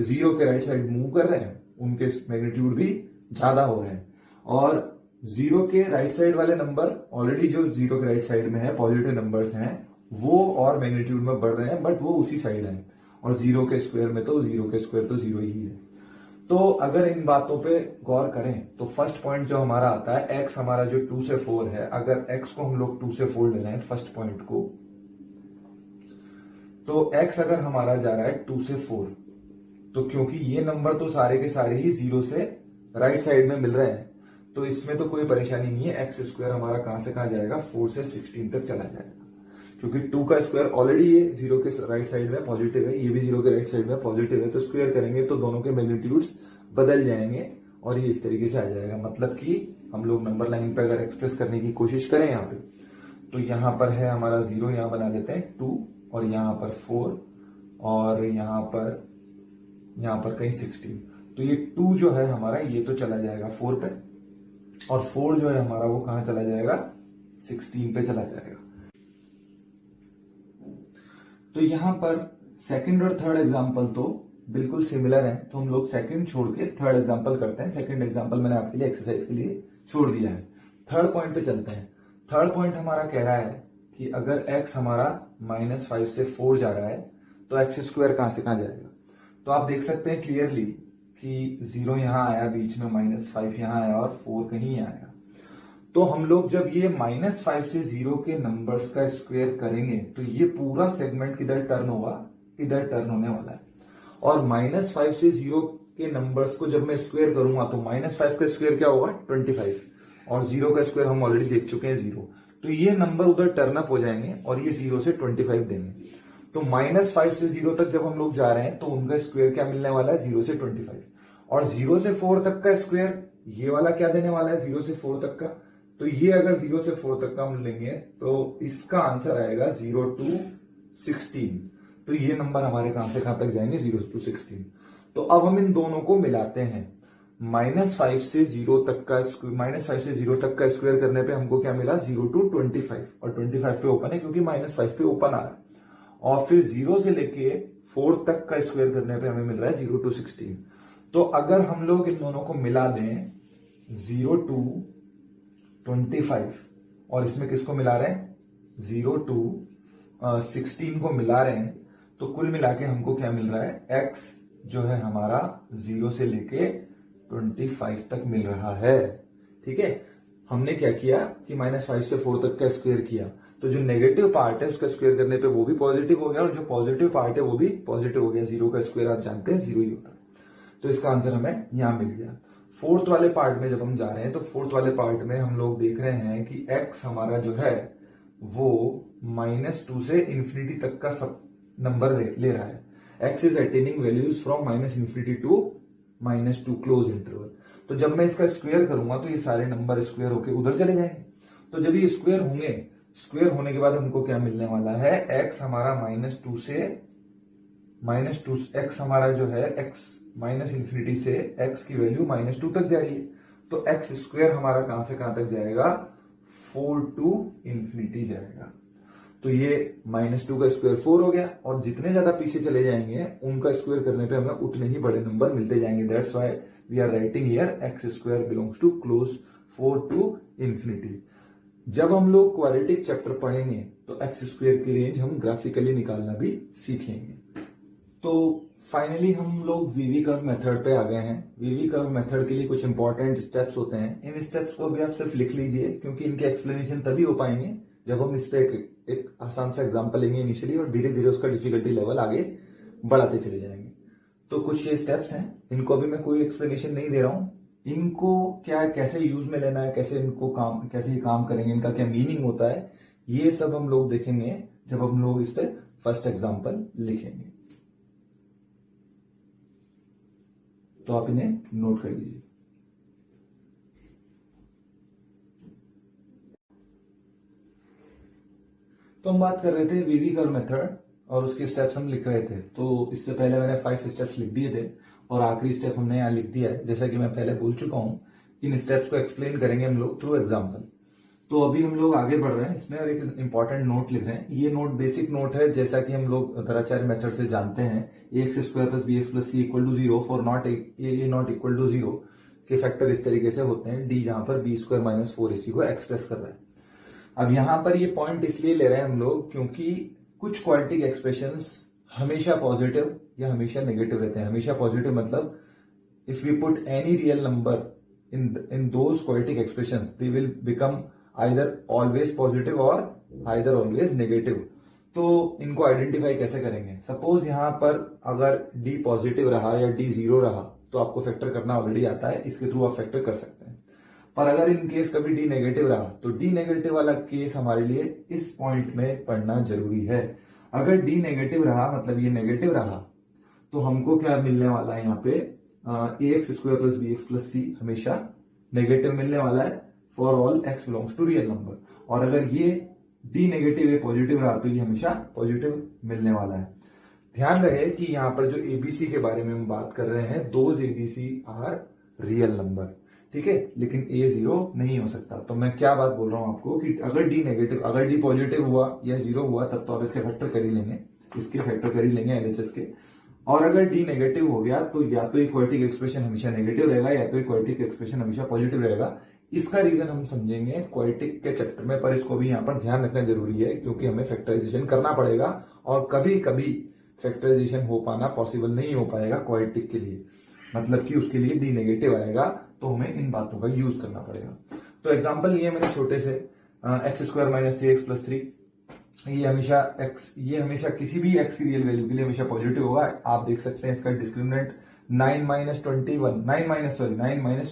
0 के राइट साइड मूव कर रहे हैं, उनके मैग्नीट्यूड भी ज्यादा हो रहे हैं। और 0 के राइट साइड वाले नंबर ऑलरेडी जो 0 के राइट साइड में है, पॉजिटिव नंबर्स हैं, वो और मैग्नीट्यूड में बढ़ रहे हैं, बट वो उसी साइड है। और 0 के स्क्वायर में तो 0 के स्क्वायर तो 0 ही है। तो अगर इन बातों पे गौर करें तो फर्स्ट पॉइंट जो हमारा आता है, x हमारा जो 2 से 4 है, अगर x को हम लोग 2 से 4 ले रहे हैं फर्स्ट पॉइंट को, तो x अगर हमारा जा रहा है 2 से 4, तो क्योंकि ये नंबर तो सारे के सारे ही 0 से राइट साइड में मिल रहे हैं, तो इसमें तो कोई परेशानी नहीं है। x² हमारा कहां से कहां जाएगा, 4 से 16 तक चला जाएगा, क्योंकि 2 का स्क्वायर ऑलरेडी ये 0 के राइट साइड में पॉजिटिव है, ये भी 0 के राइट साइड में पॉजिटिव है, तो स्क्वायर करेंगे तो दोनों के मैग्नीट्यूड्स बदल जाएंगे और ये इस तरीके से आ जाएगा। मतलब कि हम लोग नंबर लाइन पे अगर एक्सप्रेस करने की कोशिश करें यहाँ पे, तो यहाँ पर है हमारा 0, यहां बना लेते हैं 2, और यहाँ पर 4, और यहाँ पर कहीं 16। तो ये 2 जो है हमारा, ये तो चला जाएगा 4 पे, और 4 जो है हमारा वो कहां चला जाएगा, 16 पे चला जाएगा। तो यहां पर सेकंड और थर्ड एग्जांपल तो बिल्कुल सिमिलर है, तो हम लोग सेकंड छोड़ के थर्ड एग्जांपल करते हैं। सेकंड एग्जांपल मैंने आपके लिए एक्सरसाइज के लिए छोड़ दिया है। थर्ड पॉइंट पे चलते हैं। थर्ड पॉइंट हमारा कह रहा है कि अगर x हमारा -5 से 4 जा रहा है, तो x² कहां से कहां जाएगा। तो आप देख सकते हैं क्लियरली कि 0 यहां आया, बीच में -5 यहां आया और 4 कहीं आया। तो हम लोग जब ये -5 से 0 के नंबर्स का स्क्वायर करेंगे, तो ये पूरा सेगमेंट किधर टर्न होगा, इधर टर्न होने वाला है। और -5 से 0 के नंबर्स को जब मैं स्क्वायर करूंगा, तो -5 का स्क्वायर क्या होगा, 25, और 0 का स्क्वायर हम ऑलरेडी देख चुके हैं 0। तो ये नंबर उधर टर्न अप हो जाएंगे और ये 0 से 25 देंगे। तो -5 से 0 तक जब हम लोग जा रहे हैं, तो उनका स्क्वायर क्या मिलने वाला है, 0 से 25। और 0 से 4 तक का स्क्वायर ये वाला क्या देने वाला है, 0 से 4 तक का। तो ये अगर 0 से 4 तक का हम लेंगे, तो इसका आंसर आएगा 0 to 16। तो ये नंबर हमारे कहां से कहां तक जाएंगे, 0 to 16। तो अब हम इन दोनों को मिलाते हैं। -5 से 0 तक का स्क्वायर करने पे हमको क्या मिला, 0 to 25, और 25 पे ओपन है क्योंकि -5 पे ओपन आ रहा है। और फिर 0 से लेके 4 तक का स्क्वायर करने पे हमें मिल रहा है 0 to 16। तो अगर हम लोग इन दोनों को मिला दें, 0 to 25, और इसमें किसको मिला रहे हैं, 0 to 16 को मिला रहे हैं, तो कुल मिला के हमको क्या मिल रहा है, x जो है हमारा 0 से लेके 25 तक मिल रहा है। ठीक है, हमने क्या किया कि -5 से 4 तक का स्क्वायर किया, तो जो नेगेटिव पार्ट है उसका स्क्वायर करने पे वो भी पॉजिटिव हो गया, और जो पॉजिटिव पार्ट है वो भी पॉजिटिव हो गया। 0 का स्क्वायर आप जानते हैं 0 ही होता है। तो इसका आंसर हमें यहां मिल गया। फोर्थ वाले पार्ट में जब हम जा रहे हैं तो फोर्थ वाले पार्ट में हम लोग देख रहे हैं कि x हमारा जो है वो -2 से इंफिनिटी तक का सब नंबर ले रहा है। x is attaining values from -इंफिनिटी टू -2 क्लोज इंटरवल। तो जब मैं इसका स्क्वायर करूंगा तो ये सारे नंबर स्क्वायर होके उधर चले जाएंगे। तो जब ये स्क्वायर होंगे, स्क्वायर होने के बाद हमको क्या मिलने वाला है, x हमारा -2 से -2 x हमारा जो है x -इंफिनिटी से x की वैल्यू -2 तक जा रही है। तो x स्क्वायर हमारा कहां से कहां तक जाएगा, 4 टू इंफिनिटी जाएगा। तो ये -2 का स्क्वायर 4 हो गया, और जितने ज्यादा पीछे चले जाएंगे उनका स्क्वायर करने पे हमें उतने ही बड़े नंबर मिलते जाएंगे। That's why we are writing here x square belongs to close 4 to infinity. जब हम लोग क्वाड्रेटिक चैप्टर पढ़ेंगे तो एक्स स्क्वायर की रेंज हम ग्राफिकली निकालना भी सीखेंगे। तो फाइनली हम लोग वीवी कर्व मेथड पे आ गए हैं। वीवी कर्व मेथड के लिए कुछ इंपॉर्टेंट स्टेप्स होते हैं। इन स्टेप्स को भी आप सिर्फ लिख लीजिए, क्योंकि इनके एक्सप्लेनेशन तभी हो पाएंगे जब हम इस पे एक आसान सा एग्जाम्पल लेंगे इनिशियली, और धीरे धीरे उसका डिफिकल्टी लेवल आगे बढ़ाते चले जाएंगे। तो कुछ ये स्टेप्स हैं, इनको अभी मैं कोई एक्सप्लेनेशन नहीं दे रहा हूं। इनको क्या कैसे यूज में लेना है, कैसे इनको कैसे ये काम करेंगे, इनका क्या मीनिंग होता है, ये सब हम लोग देखेंगे जब हम लोग इस पे फर्स्ट एग्जाम्पल लिखेंगे। तो आप इन्हें नोट कर लीजिए। तो हम बात कर रहे थे वीवी कर्व मेथड और उसके स्टेप्स हम लिख रहे थे। तो इससे पहले मैंने 5 स्टेप्स लिख दिए थे और आखिरी स्टेप हमने यहां लिख दिया है। जैसा कि मैं पहले बोल चुका हूं, इन स्टेप्स को एक्सप्लेन करेंगे हम लोग थ्रू एग्जाम्पल। तो अभी हम लोग आगे बढ़ रहे हैं इसमें, और एक इंपॉर्टेंट नोट लिख रहे हैं। ये नोट बेसिक नोट है, जैसा कि हम लोग दराचार्य मेथड से जानते हैं, ax square plus bx plus c equal to 0 for not a not equal to 0 के फैक्टर इस तरीके से होते हैं। d जहां पर b स्क्वायर माइनस 4ac को एक्सप्रेस कर रहा है। अब यहां पर ये पॉइंट इसलिए ले रहे हैं हम लोग क्योंकि कुछ क्वाड्रेटिक एक्सप्रेशंस हमेशा पॉजिटिव या हमेशा नेगेटिव रहते हैं। हमेशा पॉजिटिव मतलब if we put any real number in those quadratic expressions they will become either always positive or either always negative। तो इनको आइडेंटिफाई कैसे करेंगे, सपोज यहां पर अगर d पॉजिटिव रहा या d 0 रहा तो आपको फैक्टर करना ऑलरेडी आता है, इसके थ्रू आप फैक्टर कर सकते हैं। पर अगर इन केस कभी d नेगेटिव रहा तो d नेगेटिव वाला केस हमारे लिए इस पॉइंट में पढ़ना जरूरी है। अगर d नेगेटिव रहा मतलब ये नेगेटिव रहा, तो हमको क्या मिलने वाला है यहाँ पे, ax square plus bx plus c हमेशा नेगेटिव मिलने वाला है for all x belongs to real number. और अगर ये d नेगेटिव है पॉजिटिव रहा तो ये हमेशा पॉजिटिव मिलने वाला है। ध्यान रहे कि यहाँ पर जो एबीसी के बारे में हम बात कर रहे हैं, those ABC are real number, ठीक है, लेकिन a 0 नहीं हो सकता। तो मैं क्या बात बोल रहा हूं आपको कि अगर d नेगेटिव, अगर d पॉजिटिव हुआ या 0 हुआ तब तो आप इसके फैक्टर कर ही लेंगे, इसके फैक्टर कर ही लेंगे एलएचएस के। और अगर d नेगेटिव हो गया तो या तो इक्वालिटिक एक्सप्रेशन हमेशा नेगेटिव रहेगा या तो इक्वालिटिक एक्सप्रेशन हमेशा पॉजिटिव रहेगा। इसका रीजन हम समझेंगे क्वाड्रेटिक के चैप्टर में, पर इसको भी यहाँ पर ध्यान रखना जरूरी है क्योंकि हमें फैक्टराइजेशन करना पड़ेगा और कभी कभी फैक्टराइजेशन हो पाना पॉसिबल नहीं हो पाएगा क्वाड्रेटिक के लिए, मतलब कि उसके लिए d नेगेटिव आएगा, तो हमें इन बातों का यूज करना पड़ेगा। तो एग्जाम्पल लिए मैंने छोटे से, x square minus 3x plus 3, ये हमेशा किसी भी x की रियल वैल्यू के लिए हमेशा पॉजिटिव होगा। आप देख सकते हैं इसका डिस्क्रिमिनेंट 9 माइनस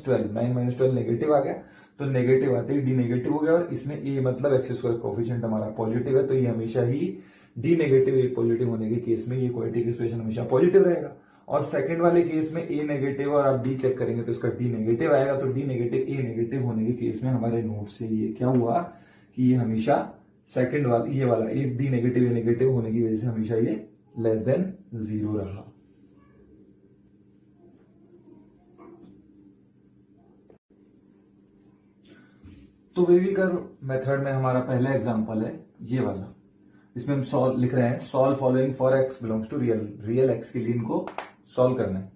12 नेगेटिव आ गया, तो नेगेटिव आते ही d नेगेटिव हो गया, और इसमें a मतलब एक्स स्क्वायर कोएफिशिएंट हमारा पॉजिटिव है, तो ये हमेशा ही d नेगेटिव a पॉजिटिव होने के केस में ये क्वाड्रेटिक एक्सप्रेशन हमेशा पॉजिटिव रहेगा। और सेकंड वाले केस में a नेगेटिव और आप d चेक करेंगे तो इसका d नेगेटिव आएगा, तो d नेगेटिव a नेगेटिव होने के केस में हमारे नोट से ये क्या हुआ कि ये हमेशा सेकंड वाला ये वाला A D negative A negative होने की वजह से हमेशा ये लेस देन 0 रहा। तो वीवी कर्व मेथड में हमारा पहला एग्जांपल है ये वाला। इसमें हम सॉल्व लिख रहे हैं, solve following for x belongs to real x के लिए इनको सॉल्व करना है।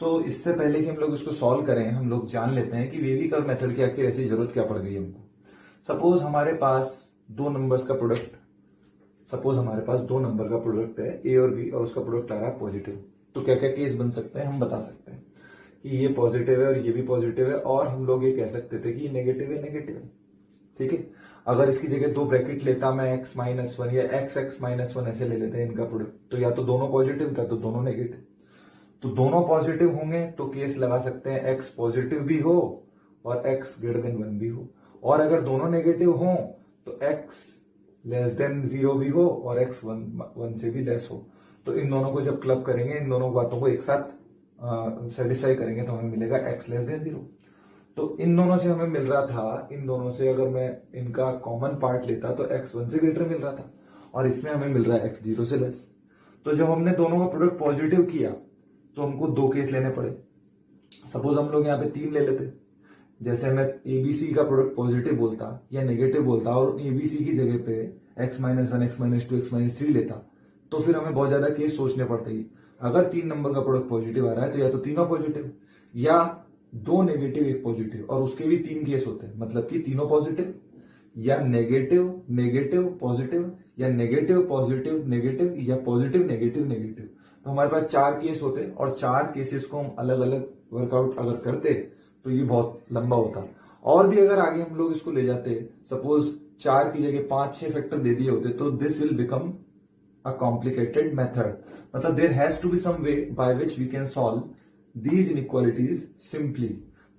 तो इससे पहले कि हम लोग इसको सॉल्व करें, हम लोग जान लेते हैं कि वीवी कर्व मेथड की आखिर ऐसी जरूरत क्या पड़ गई हमको। सपोज हमारे पास दो नंबर का प्रोडक्ट है ए और बी, और उसका प्रोडक्ट आ रहा है पॉजिटिव। तो क्या क्या केस बन सकते हैं हम बता सकते हैं कि ये पॉजिटिव है और ये भी पॉजिटिव है, और हम लोग ये कह सकते थे कि ये नेगेटिव है, ठीक है। अगर इसकी जगह दो ब्रैकेट लेता मैं x-1 या x(x-1) ऐसे ले लेते हैं इनका प्रोडक्ट, तो या तो दोनों पॉजिटिव था तो दोनों नेगेटिव। तो दोनों पॉजिटिव होंगे तो केस लगा सकते हैं एक्स पॉजिटिव भी हो और एक्स ग्रेटर देन 1 भी हो, और अगर दोनों नेगेटिव हो तो एक्स लेस देन 0 भी हो और एक्स 1 से भी लेस हो। तो इन दोनों को जब क्लब करेंगे, इन दोनों बातों को एक साथ सेटिस्फाई करेंगे तो हमें मिलेगा एक्स लेस देन 0। तो इन दोनों से हमें मिल रहा था, इन दोनों से अगर मैं इनका कॉमन पार्ट लेता तो एक्स 1 से ग्रेटर मिल रहा था, और इसमें हमें मिल रहा है एक्स 0 से लेस। तो जब हमने दोनों का प्रोडक्ट पॉजिटिव किया तो हमको दो केस लेने पड़े। सपोज हम लोग यहाँ पे 3 ले लेते, जैसे मैं एबीसी का प्रोडक्ट पॉजिटिव बोलता या नेगेटिव बोलता और एबीसी की जगह पे x-1, x-2, x-3 लेता, तो फिर हमें बहुत ज्यादा केस सोचने पड़ते ही। अगर 3 नंबर का प्रोडक्ट पॉजिटिव आ रहा है तो या तो तीनों पॉजिटिव या 2 नेगेटिव 1 पॉजिटिव, और उसके भी 3 केस होते हैं, मतलब कि तीनों पॉजिटिव या नेगेटिव नेगेटिव पॉजिटिव या नेगेटिव पॉजिटिव नेगेटिव या पॉजिटिव नेगेटिव नेगेटिव। तो हमारे पास 4 केस होते, और 4 केसेस को हम अलग अलग वर्कआउट अगर करते तो ये बहुत लंबा होता। और भी अगर आगे हम लोग इसको ले जाते, सपोज 4 की जगह 5-6 फैक्टर दे दिए होते, तो this will become a complicated method. मतलब there has to be some way by which we can solve these inequalities simply.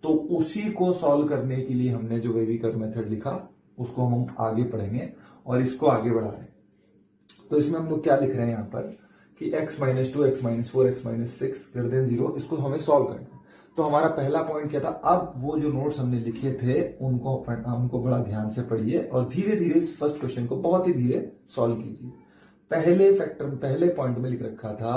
तो उसी को सॉल्व करने के लिए हमने जो वेविकर मेथड लिखा उसको हम आगे पढ़ेंगे और इसको आगे बढ़ा रहे हैं। तो इसमें हम लोग क्या लिख रहे हैं यहाँ पर कि x-2, x-4, x-6 greater than 0, इसको हमें सॉल्व करना है। तो हमारा पहला पॉइंट क्या था, अब वो जो नोट्स हमने लिखे थे उनको बड़ा ध्यान से पढ़िए और धीरे धीरे इस फर्स्ट क्वेश्चन को बहुत ही धीरे सॉल्व कीजिए। पहले पॉइंट में लिख रखा था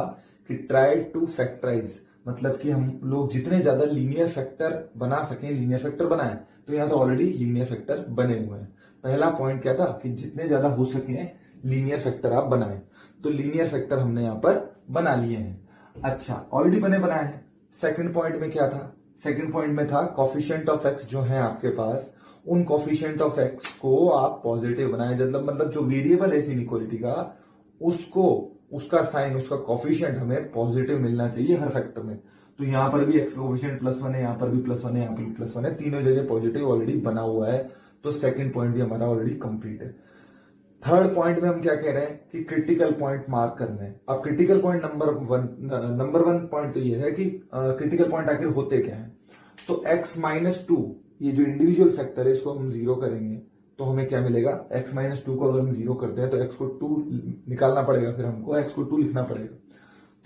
कि ट्राई टू फैक्टराइज, मतलब कि हम लोग जितने ज्यादा लीनियर फैक्टर बना सकें लीनियर फैक्टर बनाएं। तो यहाँ तो ऑलरेडी लीनियर फैक्टर बने हुए हैं। पहला पॉइंट क्या था कि जितने ज्यादा हो सके लीनियर फैक्टर आप बनाएं। तो लीनियर फैक्टर हमने यहाँ पर बना लिए हैं। अच्छा, ऑलरेडी बनाए हैं। सेकंड पॉइंट में क्या था, सेकंड पॉइंट में था कोफिशिएंट ऑफ एक्स जो है आपके पास, उन कोफिशिएंट ऑफ एक्स को आप पॉजिटिव बनाए। मतलब जो वेरिएबल है इस इनइक्वालिटी का, उसको उसका साइन उसका कोफिशिएंट हमें पॉजिटिव मिलना चाहिए हर फैक्टर में। तो यहां पर भी एक्स का कोफिशिएंट +1 है, यहां पर भी +1 है, यहां पर भी +1 है, तीनों जगह पॉजिटिव ऑलरेडी बना हुआ है। तो सेकंड पॉइंट भी हमारा ऑलरेडी कंप्लीट है। थर्ड पॉइंट में हम क्या कह रहे हैं कि क्रिटिकल पॉइंट मार्क करने हैं। अब critical point number one point तो ये है कि क्रिटिकल पॉइंट आखिर होते क्या है। तो x-2 ये जो इंडिविजुअल फैक्टर है इसको हम 0 करेंगे तो हमें क्या मिलेगा, x-2 को अगर हम 0 करते हैं तो x को 2 निकालना पड़ेगा, फिर हमको x को 2 लिखना पड़ेगा।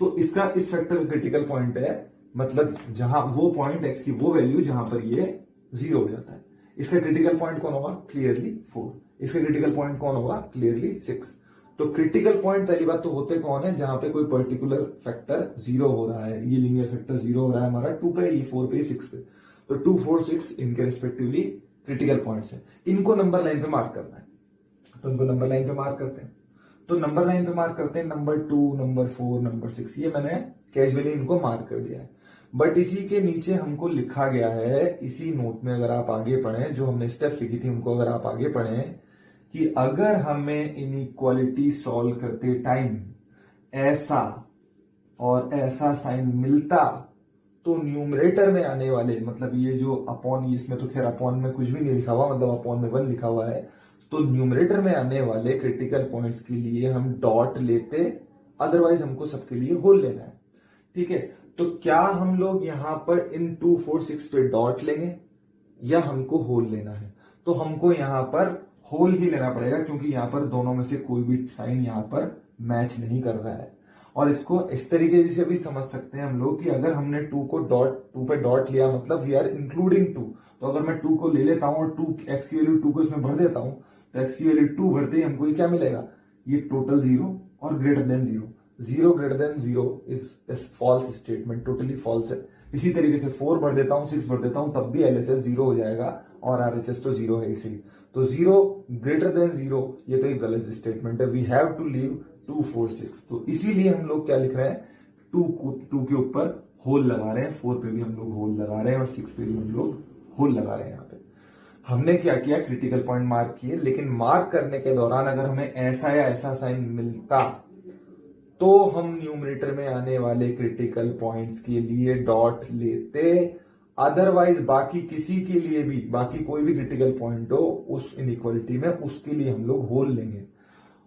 तो इसका इस फैक्टर का क्रिटिकल पॉइंट है, मतलब जहां वो पॉइंट x की वो वैल्यू जहां पर ये 0 हो जाता है। इसका क्रिटिकल पॉइंट कौन होगा, क्लियरली 4। इसका क्रिटिकल पॉइंट कौन होगा, क्लियरली 6। तो क्रिटिकल पॉइंट पहली बात तो होते कौन है, जहां पे कोई पर्टिकुलर फैक्टर 0 हो रहा है। ये लीनियर फैक्टर 0 हो रहा है हमारा 2 पे, ये 4 पे, 6 पे। तो 2, 4, 6 इनके रिस्पेक्टिवली क्रिटिकल पॉइंट्स है। इनको नंबर लाइन पे मार्क करना है, तो इनको नंबर लाइन पे मार्क करते हैं। तो नंबर लाइन पे मार्क करते हैं नंबर 2, नंबर 4, नंबर 6, ये मैंने कैजुअली इनको मार्क कर दिया है। बट इसी के नीचे हमको लिखा गया है, इसी नोट में अगर आप आगे पढ़ें, जो हमने स्टेप्स लिखी थी उनको अगर आप आगे पढ़ें, कि अगर हमें इनइक्वालिटी सॉल्व करते टाइम ऐसा और ऐसा साइन मिलता तो न्यूमरेटर में आने वाले, मतलब ये जो अपॉन, इसमें तो खैर अपॉन में कुछ भी नहीं लिखा हुआ, मतलब अपॉन में 1 लिखा हुआ है, तो न्यूमरेटर में आने वाले क्रिटिकल पॉइंट्स के लिए हम डॉट लेते, अदरवाइज हमको सबके लिए होल लेना है। ठीक है, तो क्या हम लोग यहां पर इन 2, 4, 6 पे डॉट लेंगे या हमको होल लेना है? तो हमको यहां पर होल ही लेना पड़ेगा, क्योंकि यहां पर दोनों में से कोई भी साइन यहां पर मैच नहीं कर रहा है। और इसको इस तरीके से भी समझ सकते हैं हम लोग कि अगर हमने 2 पे डॉट लिया, मतलब वी आर इंक्लूडिंग 2। तो अगर मैं 2 को ले लेता हूं और 2 एक्स की वैल्यू 2 को इसमें भर देता हूं, तो एक्स की वैल्यू 2 भरते ही हमको ये क्या मिलेगा, ये टोटल 0 और greater than 0। 0 greater than 0 is false statement, totally false है। इसी तरीके से 4 भर देता हूं, 6 भर देता हूं, तब भी एलएचएस 0 हो जाएगा और आरएचएस तो 0 है इसी। तो 0 ग्रेटर देन 0 ये तो एक गलत स्टेटमेंट है। We have to leave 2, 4, 6। तो इसीलिए हम लोग क्या लिख रहे हैं, 2 के ऊपर होल लगा रहे हैं, 4 पे भी हम लोग होल लगा रहे हैं और 6 पे भी हम लोग होल लगा रहे हैं। यहाँ पे हमने क्या किया, क्रिटिकल पॉइंट मार्क किए, लेकिन मार्क करने के दौरान अगर हमें ऐसा या ऐसा साइन मिलता तो हम न्यूमरेटर में आने वाले क्रिटिकल पॉइंट्स के लिए डॉट लेते, अदरवाइज बाकी किसी के लिए भी, बाकी कोई भी क्रिटिकल पॉइंट हो उस इनइक्वालिटी में, उसके लिए हम लोग होल लेंगे।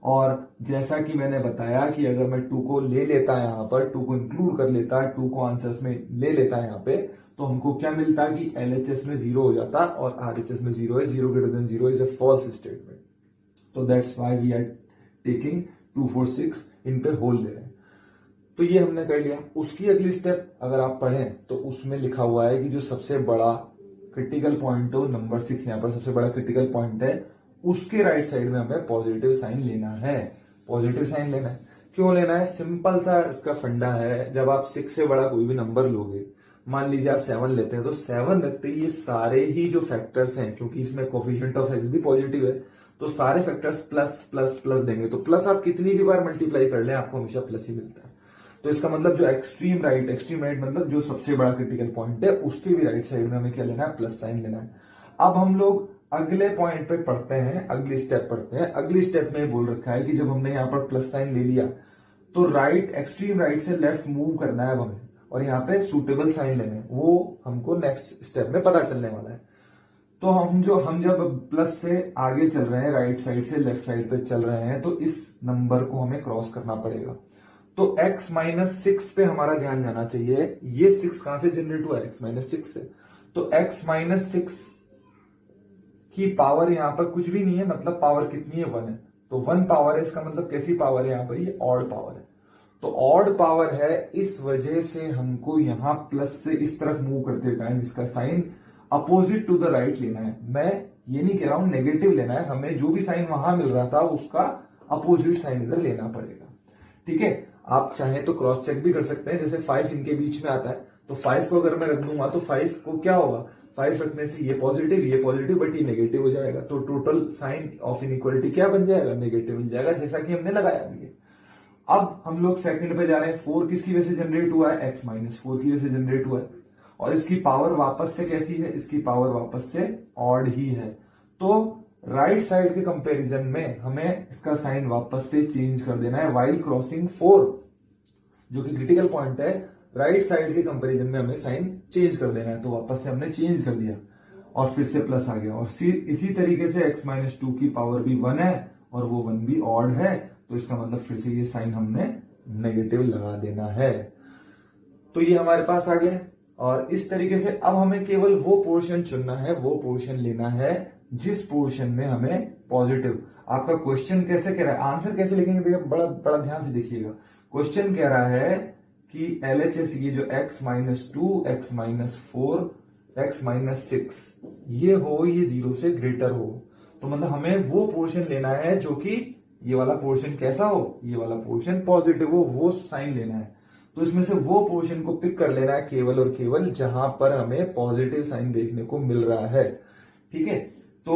और जैसा कि मैंने बताया कि अगर मैं 2 को ले लेता यहाँ पर, 2 को इंक्लूड कर लेता, 2 को आंसर्स में ले लेता यहाँ पे, तो हमको क्या मिलता कि LHS में 0 हो जाता और RHS में 0 है, 0 greater than 0 is a false statement. तो that's why we are taking 2 4 6 इन पे होल ले रहे हैं। तो ये हमने कर लिया। उसकी अगली स्टेप अगर आप पढ़ें तो उसमें लिखा हुआ है कि जो सबसे बड़ा क्रिटिकल पॉइंट हो, नंबर 6 यहाँ पर सबसे बड़ा क्रिटिकल पॉइंट है, उसके राइट साइड में हमें पॉजिटिव साइन लेना है। पॉजिटिव साइन लेना है, क्यों लेना है? सिंपल सा इसका फंडा है, जब आप 6 से बड़ा कोई भी नंबर लोगे, मान लीजिए आप 7 लेते हैं, तो 7 रखते ही ये सारे ही जो फैक्टर्स हैं, क्योंकि इसमें कोफिशिएंट ऑफ एक्स भी पॉजिटिव है, तो सारे फैक्टर्स प्लस प्लस प्लस देंगे। तो प्लस आप कितनी भी बार मल्टीप्लाई कर लें, आपको हमेशा प्लस ही मिलता है। तो इसका मतलब जो एक्सट्रीम राइट मतलब जो सबसे बड़ा क्रिटिकल पॉइंट है, उसके भी राइट साइड में हमें क्या लेना है? प्लस साइन लेना है। अब हम लोग अगले पॉइंट पे पढ़ते हैं, अगली स्टेप पढ़ते हैं। अगली स्टेप में बोल रखा है कि जब हमने यहाँ पर प्लस साइन ले लिया तो राइट, एक्सट्रीम राइट से लेफ्ट मूव करना है हमें, और यहाँ पे सुटेबल साइन लेने हैं। वो हमको नेक्स्ट स्टेप में पता चलने वाला है। तो हम जब प्लस से आगे चल रहे हैं, राइट साइड से लेफ्ट साइड पे चल रहे हैं, तो इस नंबर को हमें क्रॉस करना पड़ेगा। तो x माइनस 6 पे हमारा ध्यान जाना चाहिए। ये 6 कहां से जनरेट हुआ? x माइनस 6 से। तो x माइनस 6 की पावर यहां पर कुछ भी नहीं है, मतलब पावर कितनी है? 1 है। तो 1 पावर है, इसका मतलब कैसी पावर है? यहां पर ये ऑड पावर है। तो ऑड पावर है, इस वजह से हमको यहां प्लस से इस तरफ मूव करते टाइम इसका sign opposite to the right लेना है। मैं ये नहीं कह रहा हूं नेगेटिव लेना है, हमें जो भी साइन वहां मिल रहा था उसका अपोजिट साइन इधर लेना पड़ेगा। ठीक है, आप चाहें तो क्रॉस चेक भी कर सकते हैं। जैसे 5 इनके बीच में आता है, तो 5 को अगर मैं रख दूंगा तो 5 को क्या होगा? 5 रखने से ये पॉजिटिव बट ये नेगेटिव हो जाएगा। तो टोटल साइन ऑफ इनइक्वालिटी क्या बन जाएगा? नेगेटिव मिल जाएगा, जैसा कि हमने लगाया भी है। अब हम लोग सेकंड पे जा रहे हैं। 4 किसकी वजह से जनरेट हुआ है? x माइनस 4 की वजह से जनरेट हुआ है। और इसकी पावर वापस से कैसी है? इसकी पावर वापस से ऑड ही है। तो राइट साइड के कंपैरिजन में हमें इसका साइन वापस से चेंज कर देना है। वाइल क्रॉसिंग 4 जो कि क्रिटिकल पॉइंट है, राइट साइड के कंपैरिजन में हमें साइन चेंज कर देना है। तो वापस से हमने चेंज कर दिया और फिर से प्लस आ गया। और इसी तरीके से x माइनस 2 की पावर भी 1 है और वो 1 भी ऑड है, तो इसका मतलब फिर से ये साइन हमने नेगेटिव लगा देना है। तो ये हमारे पास आ गया। और इस तरीके से अब हमें केवल वो पोर्शन चुनना है, वो पोर्शन लेना है जिस पोर्शन में हमें पॉजिटिव। आपका क्वेश्चन कैसे कह रहा है, आंसर कैसे लिखेंगे? देखिए, बड़ा बड़ा ध्यान से देखिएगा। क्वेश्चन कह रहा है कि LHS ये जो x minus 2, x minus 4, x minus 6 ये हो, ये 0 से ग्रेटर हो। तो मतलब हमें वो पोर्शन लेना है जो कि ये वाला पोर्शन कैसा हो? ये वाला पोर्शन पॉजिटिव हो, वो साइन लेना है। तो इसमें से वो पोर्शन को पिक कर लेना है केवल और केवल जहां पर हमें पॉजिटिव साइन देखने को मिल रहा है। ठीक है, तो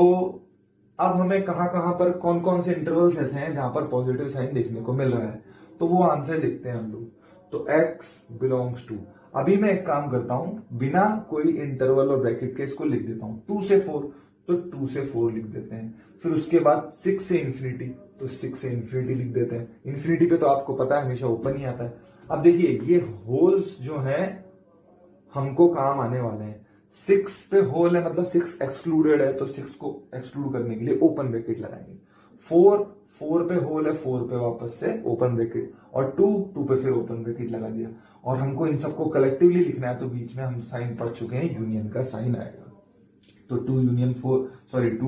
अब हमें कहां पर कौन कौन से इंटरवल्स ऐसे हैं जहां पर पॉजिटिव साइन देखने को मिल रहा है, तो वो आंसर लिखते हैं हम लोग। तो x बिलोंग्स टू, अभी मैं एक काम करता हूं, बिना कोई इंटरवल और ब्रैकेट के इसको लिख देता हूं। 2 से 4, तो 2 से 4 लिख देते हैं। फिर उसके बाद 6 से इंफिनिटी, तो 6 से इंफिनिटी लिख देते हैं। इंफिनिटी पे तो आपको पता है हमेशा ओपन ही आता है। अब देखिए, ये होल्स जो हैं हमको काम आने वाले हैं। 6 पे होल है, मतलब 6 एक्सक्लूडेड है, तो 6 को एक्सक्लूड करने के लिए ओपन ब्रैकेट लगाएंगे। 4 पे होल है, 4 पे वापस से ओपन ब्रैकेट, और 2 पे फिर ओपन ब्रैकेट लगा दिया। और हमको इन सबको कलेक्टिवली लिखना है, तो बीच में हम साइन पढ़ चुके हैं, यूनियन का साइन आएगा। तो 2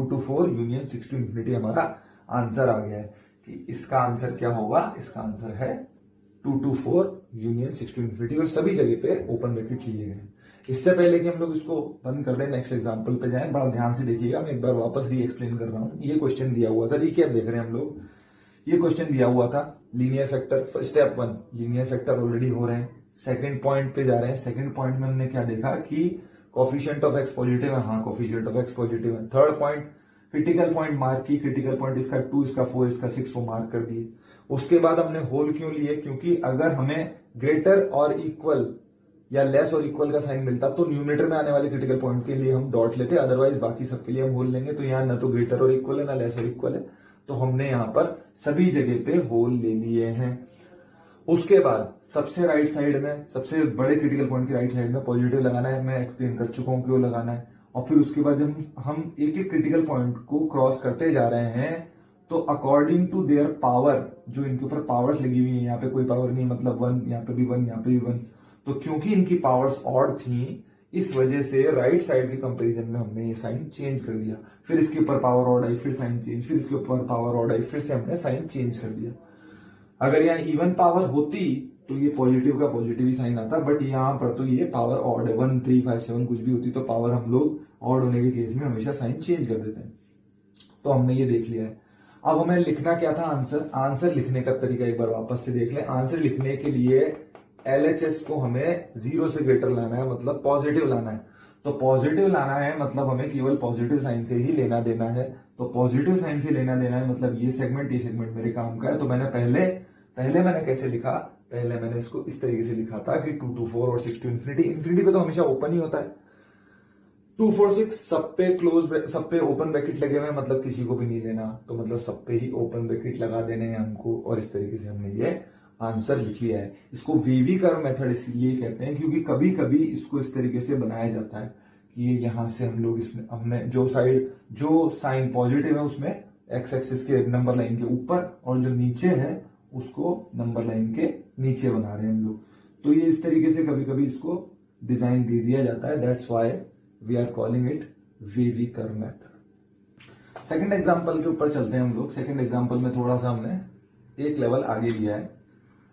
to 4 यूनियन 6 to इंफिनिटी हमारा आंसर आ गया है। कि इसका आंसर क्या होगा? इसका आंसर है 2 to 4 यूनियन 6 to इंफिनिटी, और सभी जगह पे ओपन ब्रैकेट लिए गए। इससे पहले कि हम लोग इसको बंद कर दें, नेक्स्ट एग्जांपल पे जाएं, बड़ा ध्यान से देखिएगा। मैं एक बार वापस री एक्सप्लेन कर रहा हूं। ये क्वेश्चन दिया हुआ था, रिकैप देख रहे हैं हम लोग। ये क्वेश्चन दिया हुआ था, linear factor step 1, linear factor already हो रहे हैं। सेकंड पॉइंट पे जा रहे हैं। सेकंड पॉइंट में हमने क्या देखा कि कोफिशिएंट ऑफ एक्स पॉजिटिव है। हाँ, कोफिशिएंट ऑफ एक्स पॉजिटिव है। Third point, critical point mark की। क्रिटिकल पॉइंट इसका 2, इसका 4, इसका 6 वो मार्क कर दिए। उसके बाद हमने होल क्यों लिए? क्योंकि अगर हमें ग्रेटर और इक्वल या लेस और इक्वल का साइन मिलता तो न्यूमरेटर में आने वाले क्रिटिकल पॉइंट के लिए हम डॉट लेते, अदरवाइज बाकी सबके लिए हम होल लेंगे। तो यहाँ ना तो ग्रेटर और इक्वल है, ना लेस और इक्वल है, तो हमने यहाँ पर सभी जगह पे होल ले लिए हैं। उसके बाद सबसे राइट साइड में, सबसे बड़े क्रिटिकल पॉइंट की राइट साइड में पॉजिटिव लगाना है। मैं एक्सप्लेन कर चुका हूं क्यों लगाना है। और फिर उसके बाद जब हम एक एक क्रिटिकल पॉइंट को क्रॉस करते जा रहे हैं, तो अकॉर्डिंग टू देयर पावर, जो इनके ऊपर पावर्स लगी हुई है, यहाँ पे कोई पावर नहीं, मतलब 1, यहाँ पे भी 1, यहाँ पे भी 1, तो क्योंकि इनकी पावर्स ऑड थी, इस वजह से राइट साइड के कंपैरिजन में हमने ये साइन चेंज कर दिया। फिर इसके ऊपर पावर ऑड आई, फिर साइन चेंज, फिर इसके ऊपर पावर ऑड आई, फिर से हमने साइन चेंज कर दिया। अगर यहाँ इवन पावर होती तो ये पॉजिटिव का पॉजिटिव ही साइन आता, बट यहाँ पर तो ये पावर ऑड है, 1, 3, 5, 7 कुछ भी होती तो पावर हम लोग ऑड होने के केस में हमेशा साइन चेंज कर देते हैं। तो हमने ये देख लिया है। अब हमें लिखना क्या था, आंसर लिखने का तरीका एक बार वापस से देख लें। आंसर लिखने के लिए LHS को हमें 0 से ग्रेटर लाना है, मतलब पॉजिटिव लाना है। तो पॉजिटिव लाना है मतलब हमें केवल पॉजिटिव साइन से ही लेना देना है। तो पॉजिटिव साइन से लेना देना है मतलब ये सेगमेंट मेरे काम का है। तो मैंने पहले मैंने कैसे लिखा, पहले मैंने इसको इस तरीके से लिखा था कि 2 to 4 और 6 to infinity। इन्फिनिटी पे तो हमेशा ओपन ही होता है। 2, 4, 6 सब पे ओपन ब्रैकेट लगे हुए, मतलब किसी को भी नहीं लेना, तो मतलब सब पे ही ओपन ब्रैकेट लगा देने हैं हमको, और इस तरीके से हमने ये आंसर लिख लिया है। इसको वीवी कर्व मेथड इसलिए कहते हैं क्योंकि कभी कभी इसको इस तरीके से बनाया जाता है कि ये यहां से हम लोग इसमें हमने जो साइन पॉजिटिव है उसमें एक्स एक्सिस के नंबर लाइन के ऊपर, और जो नीचे है उसको नंबर लाइन के नीचे बना रहे हैं हम लोग। तो ये इस तरीके से कभी कभी इसको डिजाइन दे दिया जाता है। That's why we are calling it wavy curve method. Second example के ऊपर चलते हैं हम लोग। सेकंड एग्जांपल में थोड़ा सा हमने एक लेवल आगे लिया है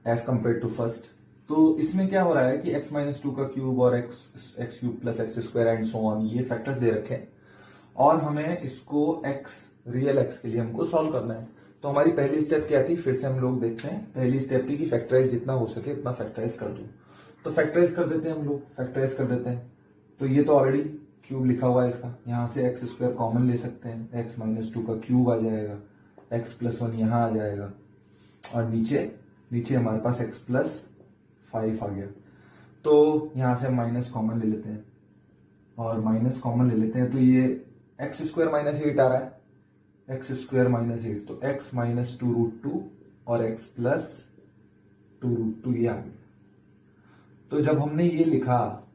एज कंपेयर टू फर्स्ट। तो इसमें क्या हो रहा है कि x-2 का क्यूब और x cube plus x square and so on, ये फैक्टर्स दे रखे हैं, और हमें इसको रियल x के लिए हमको सॉल्व करना है। तो हमारी पहली स्टेप क्या थी, फिर से हम लोग देखते हैं। पहली स्टेप थी कि फैक्टराइज जितना हो सके उतना फैक्टराइज कर दो। तो फैक्टराइज कर देते हैं हम लोग, फैक्टराइज कर देते हैं। तो ये तो ऑलरेडी क्यूब लिखा हुआ है इसका, यहां से एक्स स्क्वायर कॉमन ले सकते हैं, x-2 का क्यूब आ जाएगा, x+1 यहां आ जाएगा, और नीचे हमारे पास x+5 आ गया। तो यहां से माइनस कॉमन ले लेते हैं, और माइनस कॉमन ले लेते हैं तो ये x² -8 आ रहा है, x² -8, तो x -2√2 और x+2√2 ये आ गया। तो जब हमने ये लिखा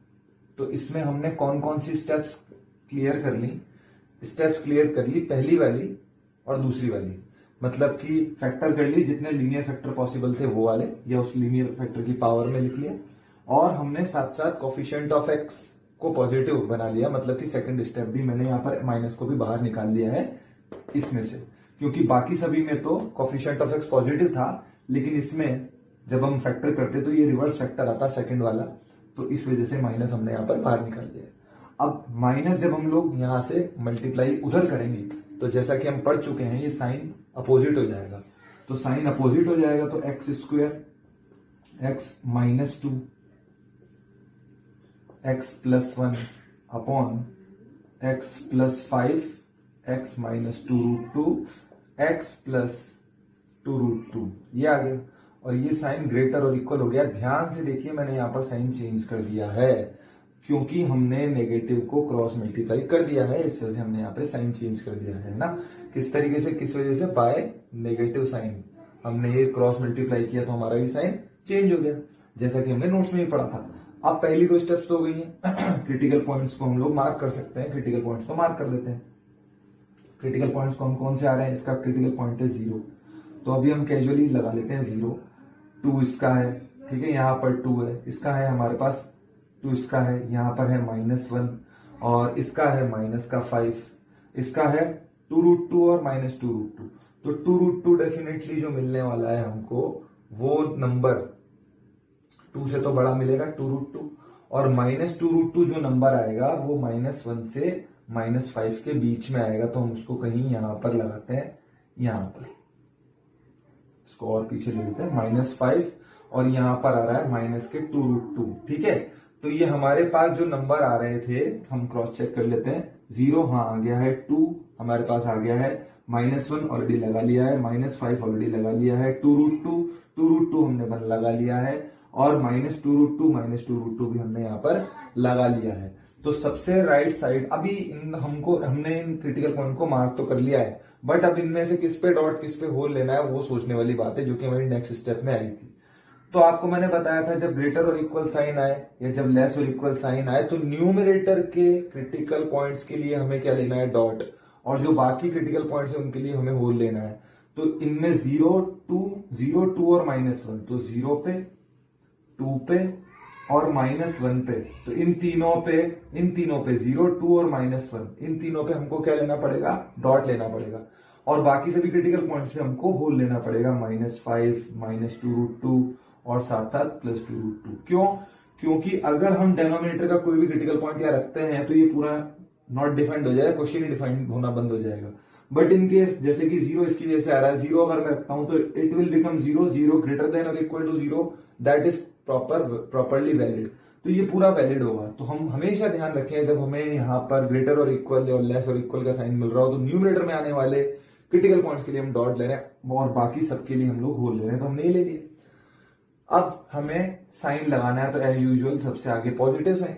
तो इसमें हमने कौन कौन सी स्टेप्स क्लियर कर ली, पहली वाली और दूसरी वाली, मतलब कि फैक्टर कर लिए जितने लीनियर फैक्टर पॉसिबल थे वो वाले, या उस लीनियर फैक्टर की पावर में लिख लिया, और हमने साथ साथ कोफिशिएंट ऑफ एक्स को पॉजिटिव बना लिया, मतलब कि सेकंड स्टेप भी मैंने यहाँ पर माइनस को भी बाहर निकाल लिया है इसमें से, क्योंकि बाकी सभी में तो कोफिशिएंट ऑफ एक्स पॉजिटिव था, लेकिन इसमें जब हम फैक्टर करते तो ये रिवर्स फैक्टर आता सेकंड वाला, तो इस वजह से माइनस हमने यहाँ पर बाहर निकाल दिया। अब माइनस जब हम लोग यहां से मल्टीप्लाई उधर करेंगे तो जैसा कि हम पढ़ चुके हैं ये साइन अपोजिट हो जाएगा। तो साइन अपोजिट हो जाएगा तो x² x-2 x+1 upon x+5 x-2√2 x+2√2 ये आ गया, और ये साइन ग्रेटर और इक्वल हो गया। ध्यान से देखिए मैंने यहां पर साइन चेंज कर दिया है क्योंकि हमने नेगेटिव को क्रॉस मल्टीप्लाई कर दिया है, इस वजह से हमने यहाँ पे साइन चेंज कर दिया है ना। किस तरीके से, किस वजह से, बाय नेगेटिव साइन हमने ये क्रॉस मल्टीप्लाई किया तो हमारा ये साइन चेंज हो गया, जैसा कि हमने नोट्स में ही पढ़ा था। अब पहली दो स्टेप्स तो हो गई हैं। क्रिटिकल पॉइंट्स को हम लोग मार्क कर सकते हैं, क्रिटिकल पॉइंट्स को मार्क कर देते हैं। क्रिटिकल पॉइंट्स कौन से आ रहे हैं, इसका क्रिटिकल पॉइंट है 0, तो अभी हम कैजुअली लगा लेते हैं 0। 2 इसका है, ठीक है, यहाँ पर 2 है, इसका है हमारे पास 2, इसका है, यहाँ पर है -1, और इसका है -5, इसका है 2√2 और -2√2। तो 2√2 डेफिनेटली जो मिलने वाला है हमको वो नंबर 2 से तो बड़ा मिलेगा 2√2, और -2√2 जो नंबर आएगा वो -1 से -5 के बीच में आएगा। तो हम उसको कहीं यहां पर लगाते हैं, यहां पर इसको और पीछे ले लेते हैं, -5, और यहां पर आ रहा है -2√2, ठीक है। तो ये हमारे पास जो नंबर आ रहे थे हम क्रॉस चेक कर लेते हैं। 0 हाँ आ गया है, 2 हमारे पास आ गया है, -1 ऑलरेडी लगा लिया है, -5 ऑलरेडी लगा लिया है, 2√2 हमने लगा लिया है, और -2√2 भी हमने यहाँ पर लगा लिया है। तो सबसे राइट साइड, अभी हमने इन क्रिटिकल पॉइंट को मार्क तो कर लिया है, बट अब इनमें से किस पे डॉट किस पे होल लेना है वो सोचने वाली बात है, जो कि हमारी नेक्स्ट स्टेप में आई थी। तो आपको मैंने बताया था जब ग्रेटर और इक्वल साइन आए या जब लेस और इक्वल साइन आए तो न्यूमरेटर के क्रिटिकल पॉइंट्स के लिए हमें क्या लेना है, डॉट, और जो बाकी क्रिटिकल पॉइंट्स है उनके लिए हमें होल लेना है। तो इनमें 0 2 0 2 और -1, तो 0 पे 2 पे और -1 पे, तो इन तीनों पे 0 2 और -1 इन तीनों पे हमको क्या लेना पड़ेगा, डॉट लेना पड़ेगा। और बाकी सभी क्रिटिकल पॉइंट्स पे हमको होल लेना पड़ेगा, -5 -2√2 और साथ साथ +2√2। क्यों? क्योंकि अगर हम डेनोमिनेटर का कोई भी क्रिटिकल पॉइंट यहाँ रखते हैं तो ये पूरा नॉट डिफाइंड हो जाएगा, क्वेश्चन ही डिफाइंड होना बंद हो जाएगा। बट इन केस जैसे कि 0 इसकी वजह से आ रहा है, 0 अगर मैं रखता हूं तो it will become 0 0 greater than और equal to 0, that is properly valid. तो ये पूरा वैलिड होगा। तो हम हमेशा ध्यान रखें जब हमें यहाँ पर ग्रेटर और इक्वल और लेस और इक्वल का साइन मिल रहा हो तो न्यूमरेटर में आने वाले क्रिटिकल पॉइंट्स के लिए हम डॉट ले रहे हैं और बाकी सबके लिए हम लोग होल ले रहे हैं, तो हमने ये ले लिया। अब हमें साइन लगाना है, तो एज यूजुअल सबसे आगे पॉजिटिव साइन,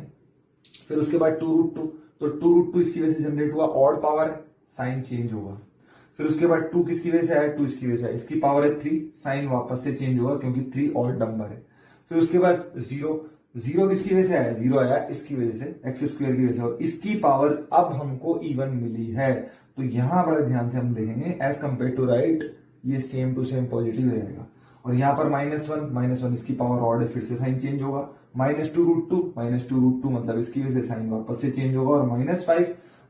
फिर उसके बाद 2√2, तो 2√2 इसकी वजह से जनरेट हुआ, ऑड पावर है, साइन चेंज होगा। फिर उसके बाद 2 किसकी वजह से आया, 2 इसकी वजह से आया, इसकी पावर है 3, साइन वापस से चेंज होगा क्योंकि 3 ऑड नंबर है। फिर उसके बाद 0 0 किसकी वजह से आया, 0 आया इसकी वजह से, x² की वजह से, और इसकी पावर अब हमको इवन मिली है। तो यहां बड़े ध्यान से हम देखेंगे, एज कंपेयर टू राइट ये सेम टू सेम पॉजिटिव रहेगा। और यहां पर -1 इसकी पावर ऑड है, फिर से साइन चेंज होगा, -2√2 मतलब इसकी वजह से साइन वापस से चेंज होगा, और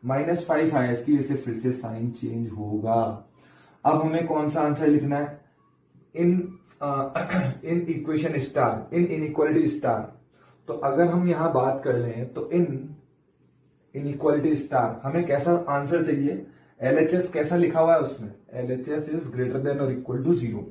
-5 आया इसकी वजह से फिर से साइन चेंज होगा। अब हमें कौन सा आंसर लिखना है, in equation star, in inequality star. तो अगर हम यहां बात कर लें तो इन इनइक्वालिटी स्टार हमें कैसा आंसर चाहिए, LHS कैसा लिखा हुआ है उसमें, LHS इज ग्रेटर देन और इक्वल टू 0।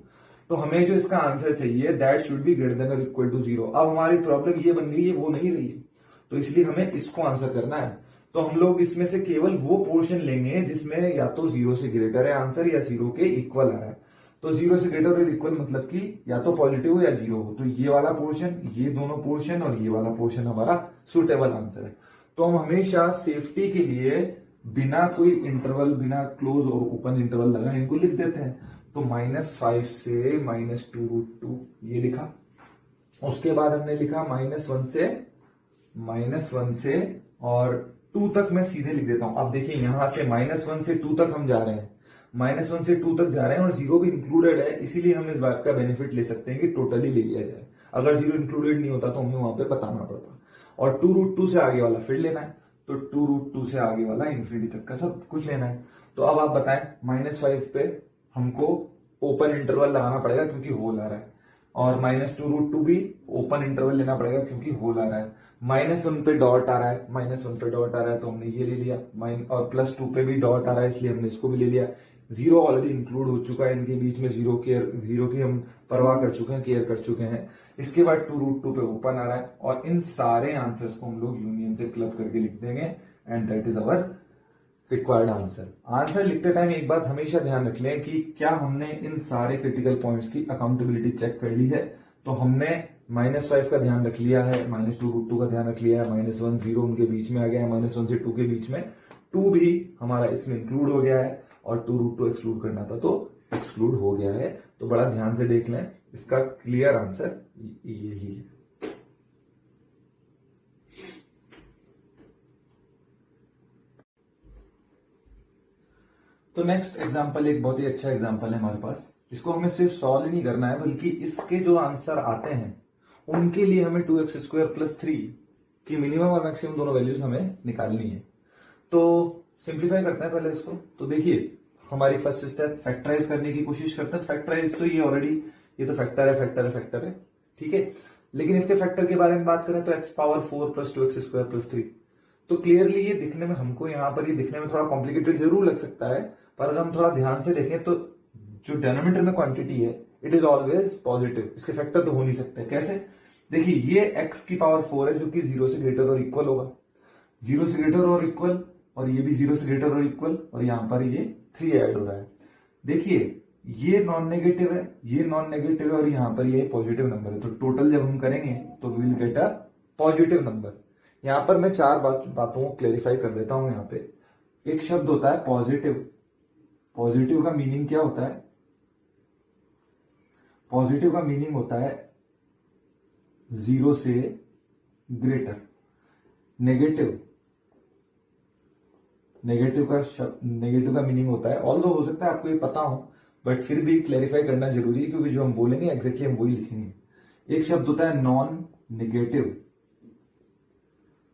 तो हमें जो इसका आंसर चाहिए that should be greater than और इक्वल टू 0। अब हमारी प्रॉब्लम ये बन गई है, वो नहीं रही है, तो इसलिए हमें इसको आंसर करना है। तो हम लोग इसमें से केवल वो पोर्शन लेंगे जिसमें या तो 0 से ग्रेटर है आंसर या 0 के इक्वल आ रहा है। तो 0 से ग्रेटर और इक्वल मतलब कि या तो पॉजिटिव हो या 0 हो। तो ये वाला पोर्शन, ये दोनों पोर्शन और ये वाला पोर्शन हमारा सुटेबल आंसर है। तो हम हमेशा सेफ्टी के लिए बिना कोई इंटरवल, बिना क्लोज और ओपन इंटरवल लगा इनको लिख देते हैं। तो -5 से -2√2 ये लिखा। उसके बाद हमने लिखा -1 से और 2 तक मैं सीधे लिख देता हूं। अब देखिए यहां से -1 से 2 तक हम जा रहे हैं, -1 से 2 तक जा रहे हैं और 0 भी इंक्लूडेड है, इसीलिए हम इस बात का बेनिफिट ले सकते हैं कि टोटली ले लिया जाए। अगर 0 इंक्लूडेड नहीं होता तो हमें वहां पे बताना पड़ता। और 2√2 से आगे वाला फिर लेना है, तो 2√2 से आगे वाला इंफिनिटी तक का सब कुछ लेना है। तो अब आप बताएं, -5 पे हमको ओपन इंटरवल लगाना पड़ेगा क्योंकि होल आ रहा है, और -2√2 भी ओपन इंटरवल लेना पड़ेगा क्योंकि होल आ रहा है। -1 पे डॉट आ रहा है, तो हमने ये ले लिया, और +2 पे भी डॉट आ रहा है इसलिए हमने इसको भी ले लिया। 0 ऑलरेडी इंक्लूड हो चुका है इनके बीच में, 0 की हम परवाह कर चुके हैं, केयर कर चुके हैं। इसके बाद 2√2 पे ओपन आ रहा है, और इन सारे आंसर्स को हम लोग यूनियन से क्लब करके लिख देंगे, and that is our required answer. Answer लिखते टाइम एक बात हमेशा ध्यान रख लें कि क्या हमने इन सारे क्रिटिकल पॉइंट्स की अकाउंटेबिलिटी चेक कर ली है। तो हमने -5 का ध्यान रख लिया है, -2√2 का ध्यान रख लिया है, -1 0 उनके बीच में आ गया है, -1 से 2 के बीच में 2 भी हमारा इसमें इंक्लूड हो गया है, और 2√2 एक्सक्लूड करना था तो एक्सक्लूड हो गया है। तो बड़ा ध्यान से देख लें, इसका क्लियर आंसर यही है। तो नेक्स्ट एग्जाम्पल एक बहुत ही अच्छा एग्जाम्पल है हमारे पास। इसको हमें सिर्फ सॉल्व ही नहीं करना है, बल्कि इसके जो आंसर आते हैं उनके लिए हमें 2x² + 3 की मिनिमम और मैक्सिमम दोनों वैल्यूज हमें निकालनी है। तो सिंप्लीफाई करते हैं पहले इसको। तो देखिए हमारी फर्स्ट स्टेप फैक्टराइज करने की कोशिश करते हैं। फैक्टराइज तो ये ऑलरेडी, ये तो फैक्टर है, ठीक है। लेकिन इसके फैक्टर के बारे में बात करें तो x⁴ + 2x² + 3। तो क्लियरली ये दिखने में, हमको यहां पर ये दिखने में थोड़ा कॉम्प्लिकेटेड जरूर लग सकता है, पर अगर हम थोड़ा ध्यान से देखें तो जो डिनोमिनेटर में क्वांटिटी है इट इज ऑलवेज पॉजिटिव, इसके फैक्टर तो हो नहीं सकते। कैसे? देखिए ये x⁴ है जो कि 0 से ग्रेटर और इक्वल होगा, 0 से ग्रेटर और इक्वल, और ये भी 0 से ग्रेटर और इक्वल, और यहां पर ये 3 ऐड हो रहा है। देखिए ये नॉन नेगेटिव है, ये नॉन नेगेटिव है, और यहां पर ये पॉजिटिव नंबर है। तो टोटल जब हम करेंगे तो we will get a positive number. यहां पर मैं 4 बातों को क्लेरिफाई कर देता हूं। यहां पे एक शब्द होता है पॉजिटिव। पॉजिटिव का मीनिंग क्या होता है? पॉजिटिव का मीनिंग होता है 0 से ग्रेटर। नेगेटिव का मीनिंग होता है, ऑल्दो हो सकता है आपको ये पता हो, बट फिर भी क्लैरिफाई करना जरूरी है, क्योंकि जो हम बोलेंगे एग्जैक्टली हम वही लिखेंगे। एक शब्द होता है नॉन नेगेटिव।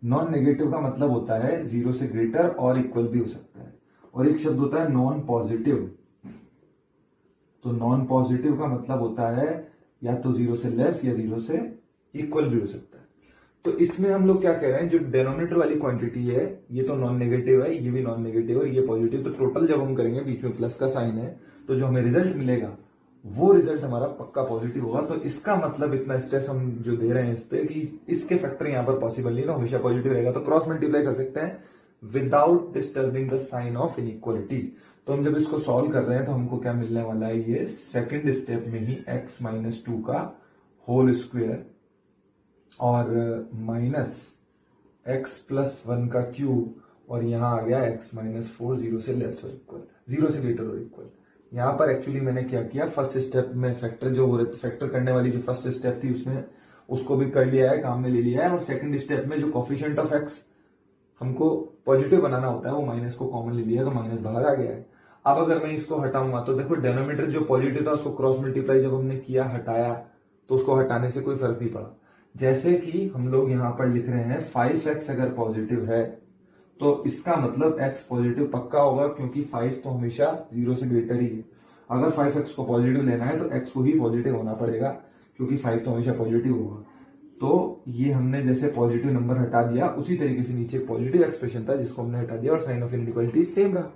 नॉन नेगेटिव का मतलब होता है 0 से ग्रेटर और इक्वल भी हो सकता है। और एक शब्द होता है नॉन पॉजिटिव। तो नॉन पॉजिटिव का मतलब होता है या तो 0 से लेस या 0 से इक्वल भी हो सकता है। तो इसमें हम लोग क्या कह रहे हैं, जो डेनोमिनेटर वाली क्वांटिटी है ये तो नॉन नेगेटिव है, ये भी नॉन नेगेटिव और ये पॉजिटिव। तो टोटल जब हम करेंगे बीच में प्लस का साइन है, तो जो हमें रिजल्ट मिलेगा वो रिजल्ट हमारा पक्का पॉजिटिव होगा। तो इसका मतलब इतना स्ट्रेस हम जो दे रहे हैं इस पे कि इसके फैक्टर यहां पर पॉसिबल नहीं है, तो हमेशा पॉजिटिव रहेगा। तो क्रॉस मल्टीप्लाई कर सकते हैं without disturbing the sign of inequality. तो हम जब इसको सॉल्व कर रहे हैं तो हमको क्या मिलने वाला है, ये सेकेंड स्टेप में ही x माइनस 2 का होल स्क्वायर और माइनस एक्स प्लस 1 का क्यूब, और यहां आ गया x माइनस 4 0 से लेस और इक्वल, 0 से ग्रेटर और इक्वल। यहां पर एक्चुअली मैंने क्या किया, फर्स्ट स्टेप में फैक्टर जो हो रहे थे, फैक्टर करने वाली जो फर्स्ट स्टेप थी उसमें उसको भी कर लिया है, काम में ले लिया है। और सेकंड स्टेप में जो कोफिशिएंट ऑफ x हमको पॉजिटिव बनाना होता है वो माइनस को कॉमन ले लिया, तो माइनस बाहर आ गया है। अब अगर मैं इसको हटाऊंगा तो देखो डेनोमिनेटर जो पॉजिटिव था उसको क्रॉस मल्टीप्लाई जब हमने किया हटाया तो उसको हटाने से कोई फर्क नहीं पड़ा। जैसे कि हम लोग यहां पर लिख रहे हैं 5x अगर पॉजिटिव है तो इसका मतलब x पॉजिटिव पक्का होगा, क्योंकि 5 तो हमेशा 0 से ग्रेटर ही है। अगर 5x को पॉजिटिव लेना है तो x को ही पॉजिटिव होना पड़ेगा, क्योंकि 5 तो हमेशा पॉजिटिव होगा। तो ये हमने जैसे पॉजिटिव नंबर हटा दिया, उसी तरीके से नीचे पॉजिटिव एक्सप्रेशन था जिसको हमने हटा दिया और साइन ऑफ इनइक्वालिटी सेम रहा।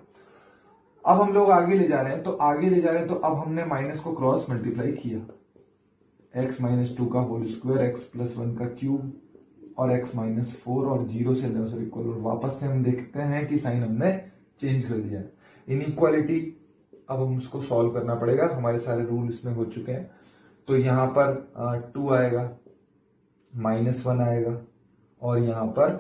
अब हम लोग आगे ले जा रहे हैं, तो आगे ले जा रहे हैं तो अब हमने माइनस को क्रॉस मल्टीप्लाई किया, x माइनस 2 का होल स्क्वायर, एक्स प्लस 1 का क्यूब और x माइनस 4 और 0 से लेस और इक्वल। और वापस से हम देखते हैं कि साइन हमने चेंज कर दिया है। इनइक्वालिटी अब हम उसको सॉल्व करना पड़ेगा, हमारे सारे रूल इसमें हो चुके हैं। तो यहां पर 2 आएगा, माइनस 1 आएगा और यहां पर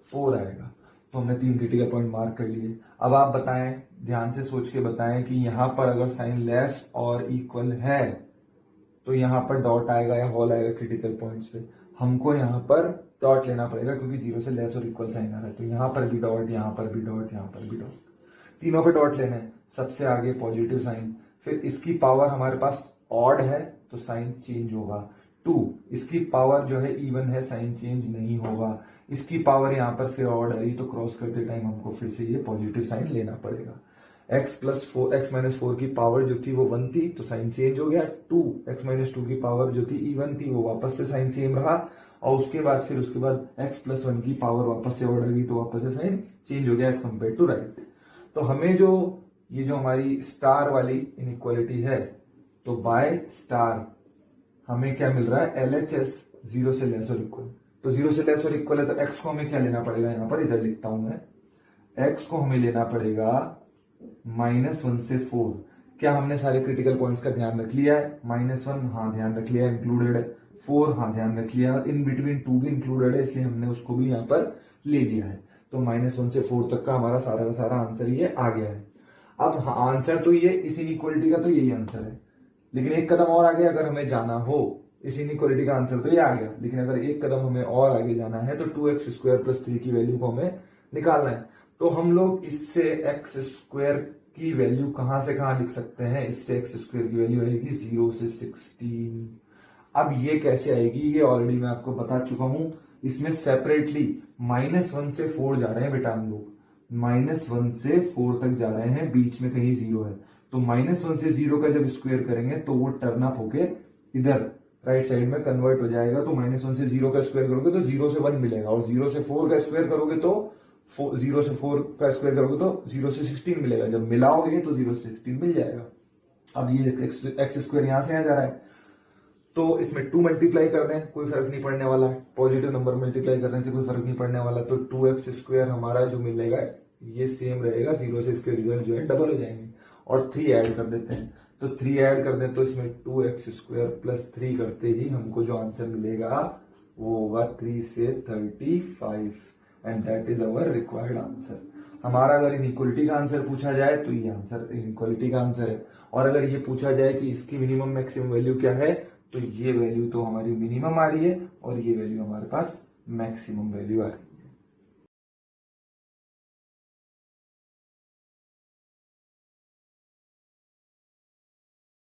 4 आएगा। तो हमने 3 क्रिटिकल पॉइंट मार्क कर लिए। अब आप बताएं, ध्यान से सोच के बताएं कि यहां पर अगर साइन लेस और इक्वल है तो यहां पर डॉट आएगा या होल आएगा क्रिटिकल पॉइंट्स पे। हमको यहां पर डॉट लेना पड़ेगा क्योंकि 0 से लेस और इक्वल साइन आ रहा है। तो यहां पर भी डॉट, यहां पर भी डॉट, यहां पर भी डॉट, तीनों पे डॉट लेना है। सबसे आगे पॉजिटिव साइन, फिर इसकी पावर हमारे पास ऑड है तो साइन चेंज होगा 2, इसकी पावर जो है इवन है, साइन चेंज नहीं होगा। इसकी पावर यहां पर फिर ऑड है, तो क्रॉस करते टाइम हमको फिर से ये पॉजिटिव साइन लेना पड़ेगा। x प्लस 4, एक्स माइनस 4 की पावर जो थी वो 1 थी तो साइन चेंज हो गया 2, एक्स माइनस 2 की पावर जो थी इवन थी वो वापस से साइन सेम रहा, और उसके बाद x प्लस 1 की पावर वापस से ऑड आ गई तो वापस से साइन चेंज हो गया एज कंपेयर टू राइट। तो हमें जो ये जो हमारी स्टार वाली इनइक्वालिटी है, तो बाय स्टार हमें क्या मिल रहा है, LHS 0 से लेस और इक्वल। तो 0 से लेस और इक्वल है तो x को हमें क्या लेना पड़ेगा, यहां पर इधर लिखता हूं मैं, x को हमें लेना पड़ेगा -1 से 4। क्या हमने सारे क्रिटिकल पॉइंट्स का ध्यान रख लिया है? -1 हाँ ध्यान रख लिया, इंक्लूडेड है। 4 हाँ ध्यान रख लिया, इन बिटवीन 2 भी इंक्लूडेड है, इसलिए हमने उसको भी यहाँ पर ले लिया है। तो -1 से 4 तक का हमारा सारा का सारा आंसर ये आ गया है। अब आंसर तो ये, इस इनइक्वालिटी का तो यही आंसर है, लेकिन एक कदम और आगे अगर हमें जाना हो, इस इनइक्वालिटी का आंसर तो ये आ गया, लेकिन अगर एक कदम हमें और आगे जाना है तो 2x स्क्वायर प्लस 3 की वैल्यू को हमें निकालना है। तो हम लोग इससे x स्क्वायर की वैल्यू कहां से कहां लिख सकते हैं, इससे x स्क्वायर की वैल्यू आएगी 0 से 16। अब ये कैसे आएगी, ये ऑलरेडी मैं आपको बता चुका हूं। इसमें सेपरेटली -1 से 4 जा रहे हैं बेटा, हम लोग -1 से 4 तक जा रहे हैं, बीच में कहीं 0 है। तो -1 से 0 का जब स्क्वायर करेंगे तो वो टर्न अप होके इधर राइट साइड में कन्वर्ट हो जाएगा। तो -1 से 0 का स्क्वायर करोगे तो 0 से 1 मिलेगा, और 0 से 4 का स्क्वायर करोगे तो 0 से 4 का स्क्वायर करोगे तो 0 से 16 मिलेगा। जब मिलाओगे तो 0 से 16 मिल जाएगा। अब ये एक्स स्क्वायर यहां से आ जा रहा है, तो इसमें 2 मल्टीप्लाई कर दें, कोई फर्क नहीं पड़ने वाला है। पॉजिटिव नंबर मल्टीप्लाई करने से कोई फर्क नहीं पड़ने वाला। तो 2x स्क्वायर हमारा जो मिलेगा ये सेम रहेगा, 0 से इसके रिजल्ट जो है डबल हो जाएंगे। और 3 ऐड कर देते हैं, तो 3 ऐड कर दें तो इसमें 2x स्क्वायर प्लस 3 करते ही हमको जो आंसर मिलेगा वो होगा 3 से 35, and that is our required answer. हमारा अगर इनइक्वालिटी का आंसर पूछा जाए तो ये आंसर इनइक्वालिटी का आंसर है, और अगर ये पूछा जाए कि इसकी मिनिमम मैक्सिमम वैल्यू क्या है, तो ये वैल्यू तो हमारी मिनिमम आ रही है और ये वैल्यू हमारे पास मैक्सिमम वैल्यू आ रही है।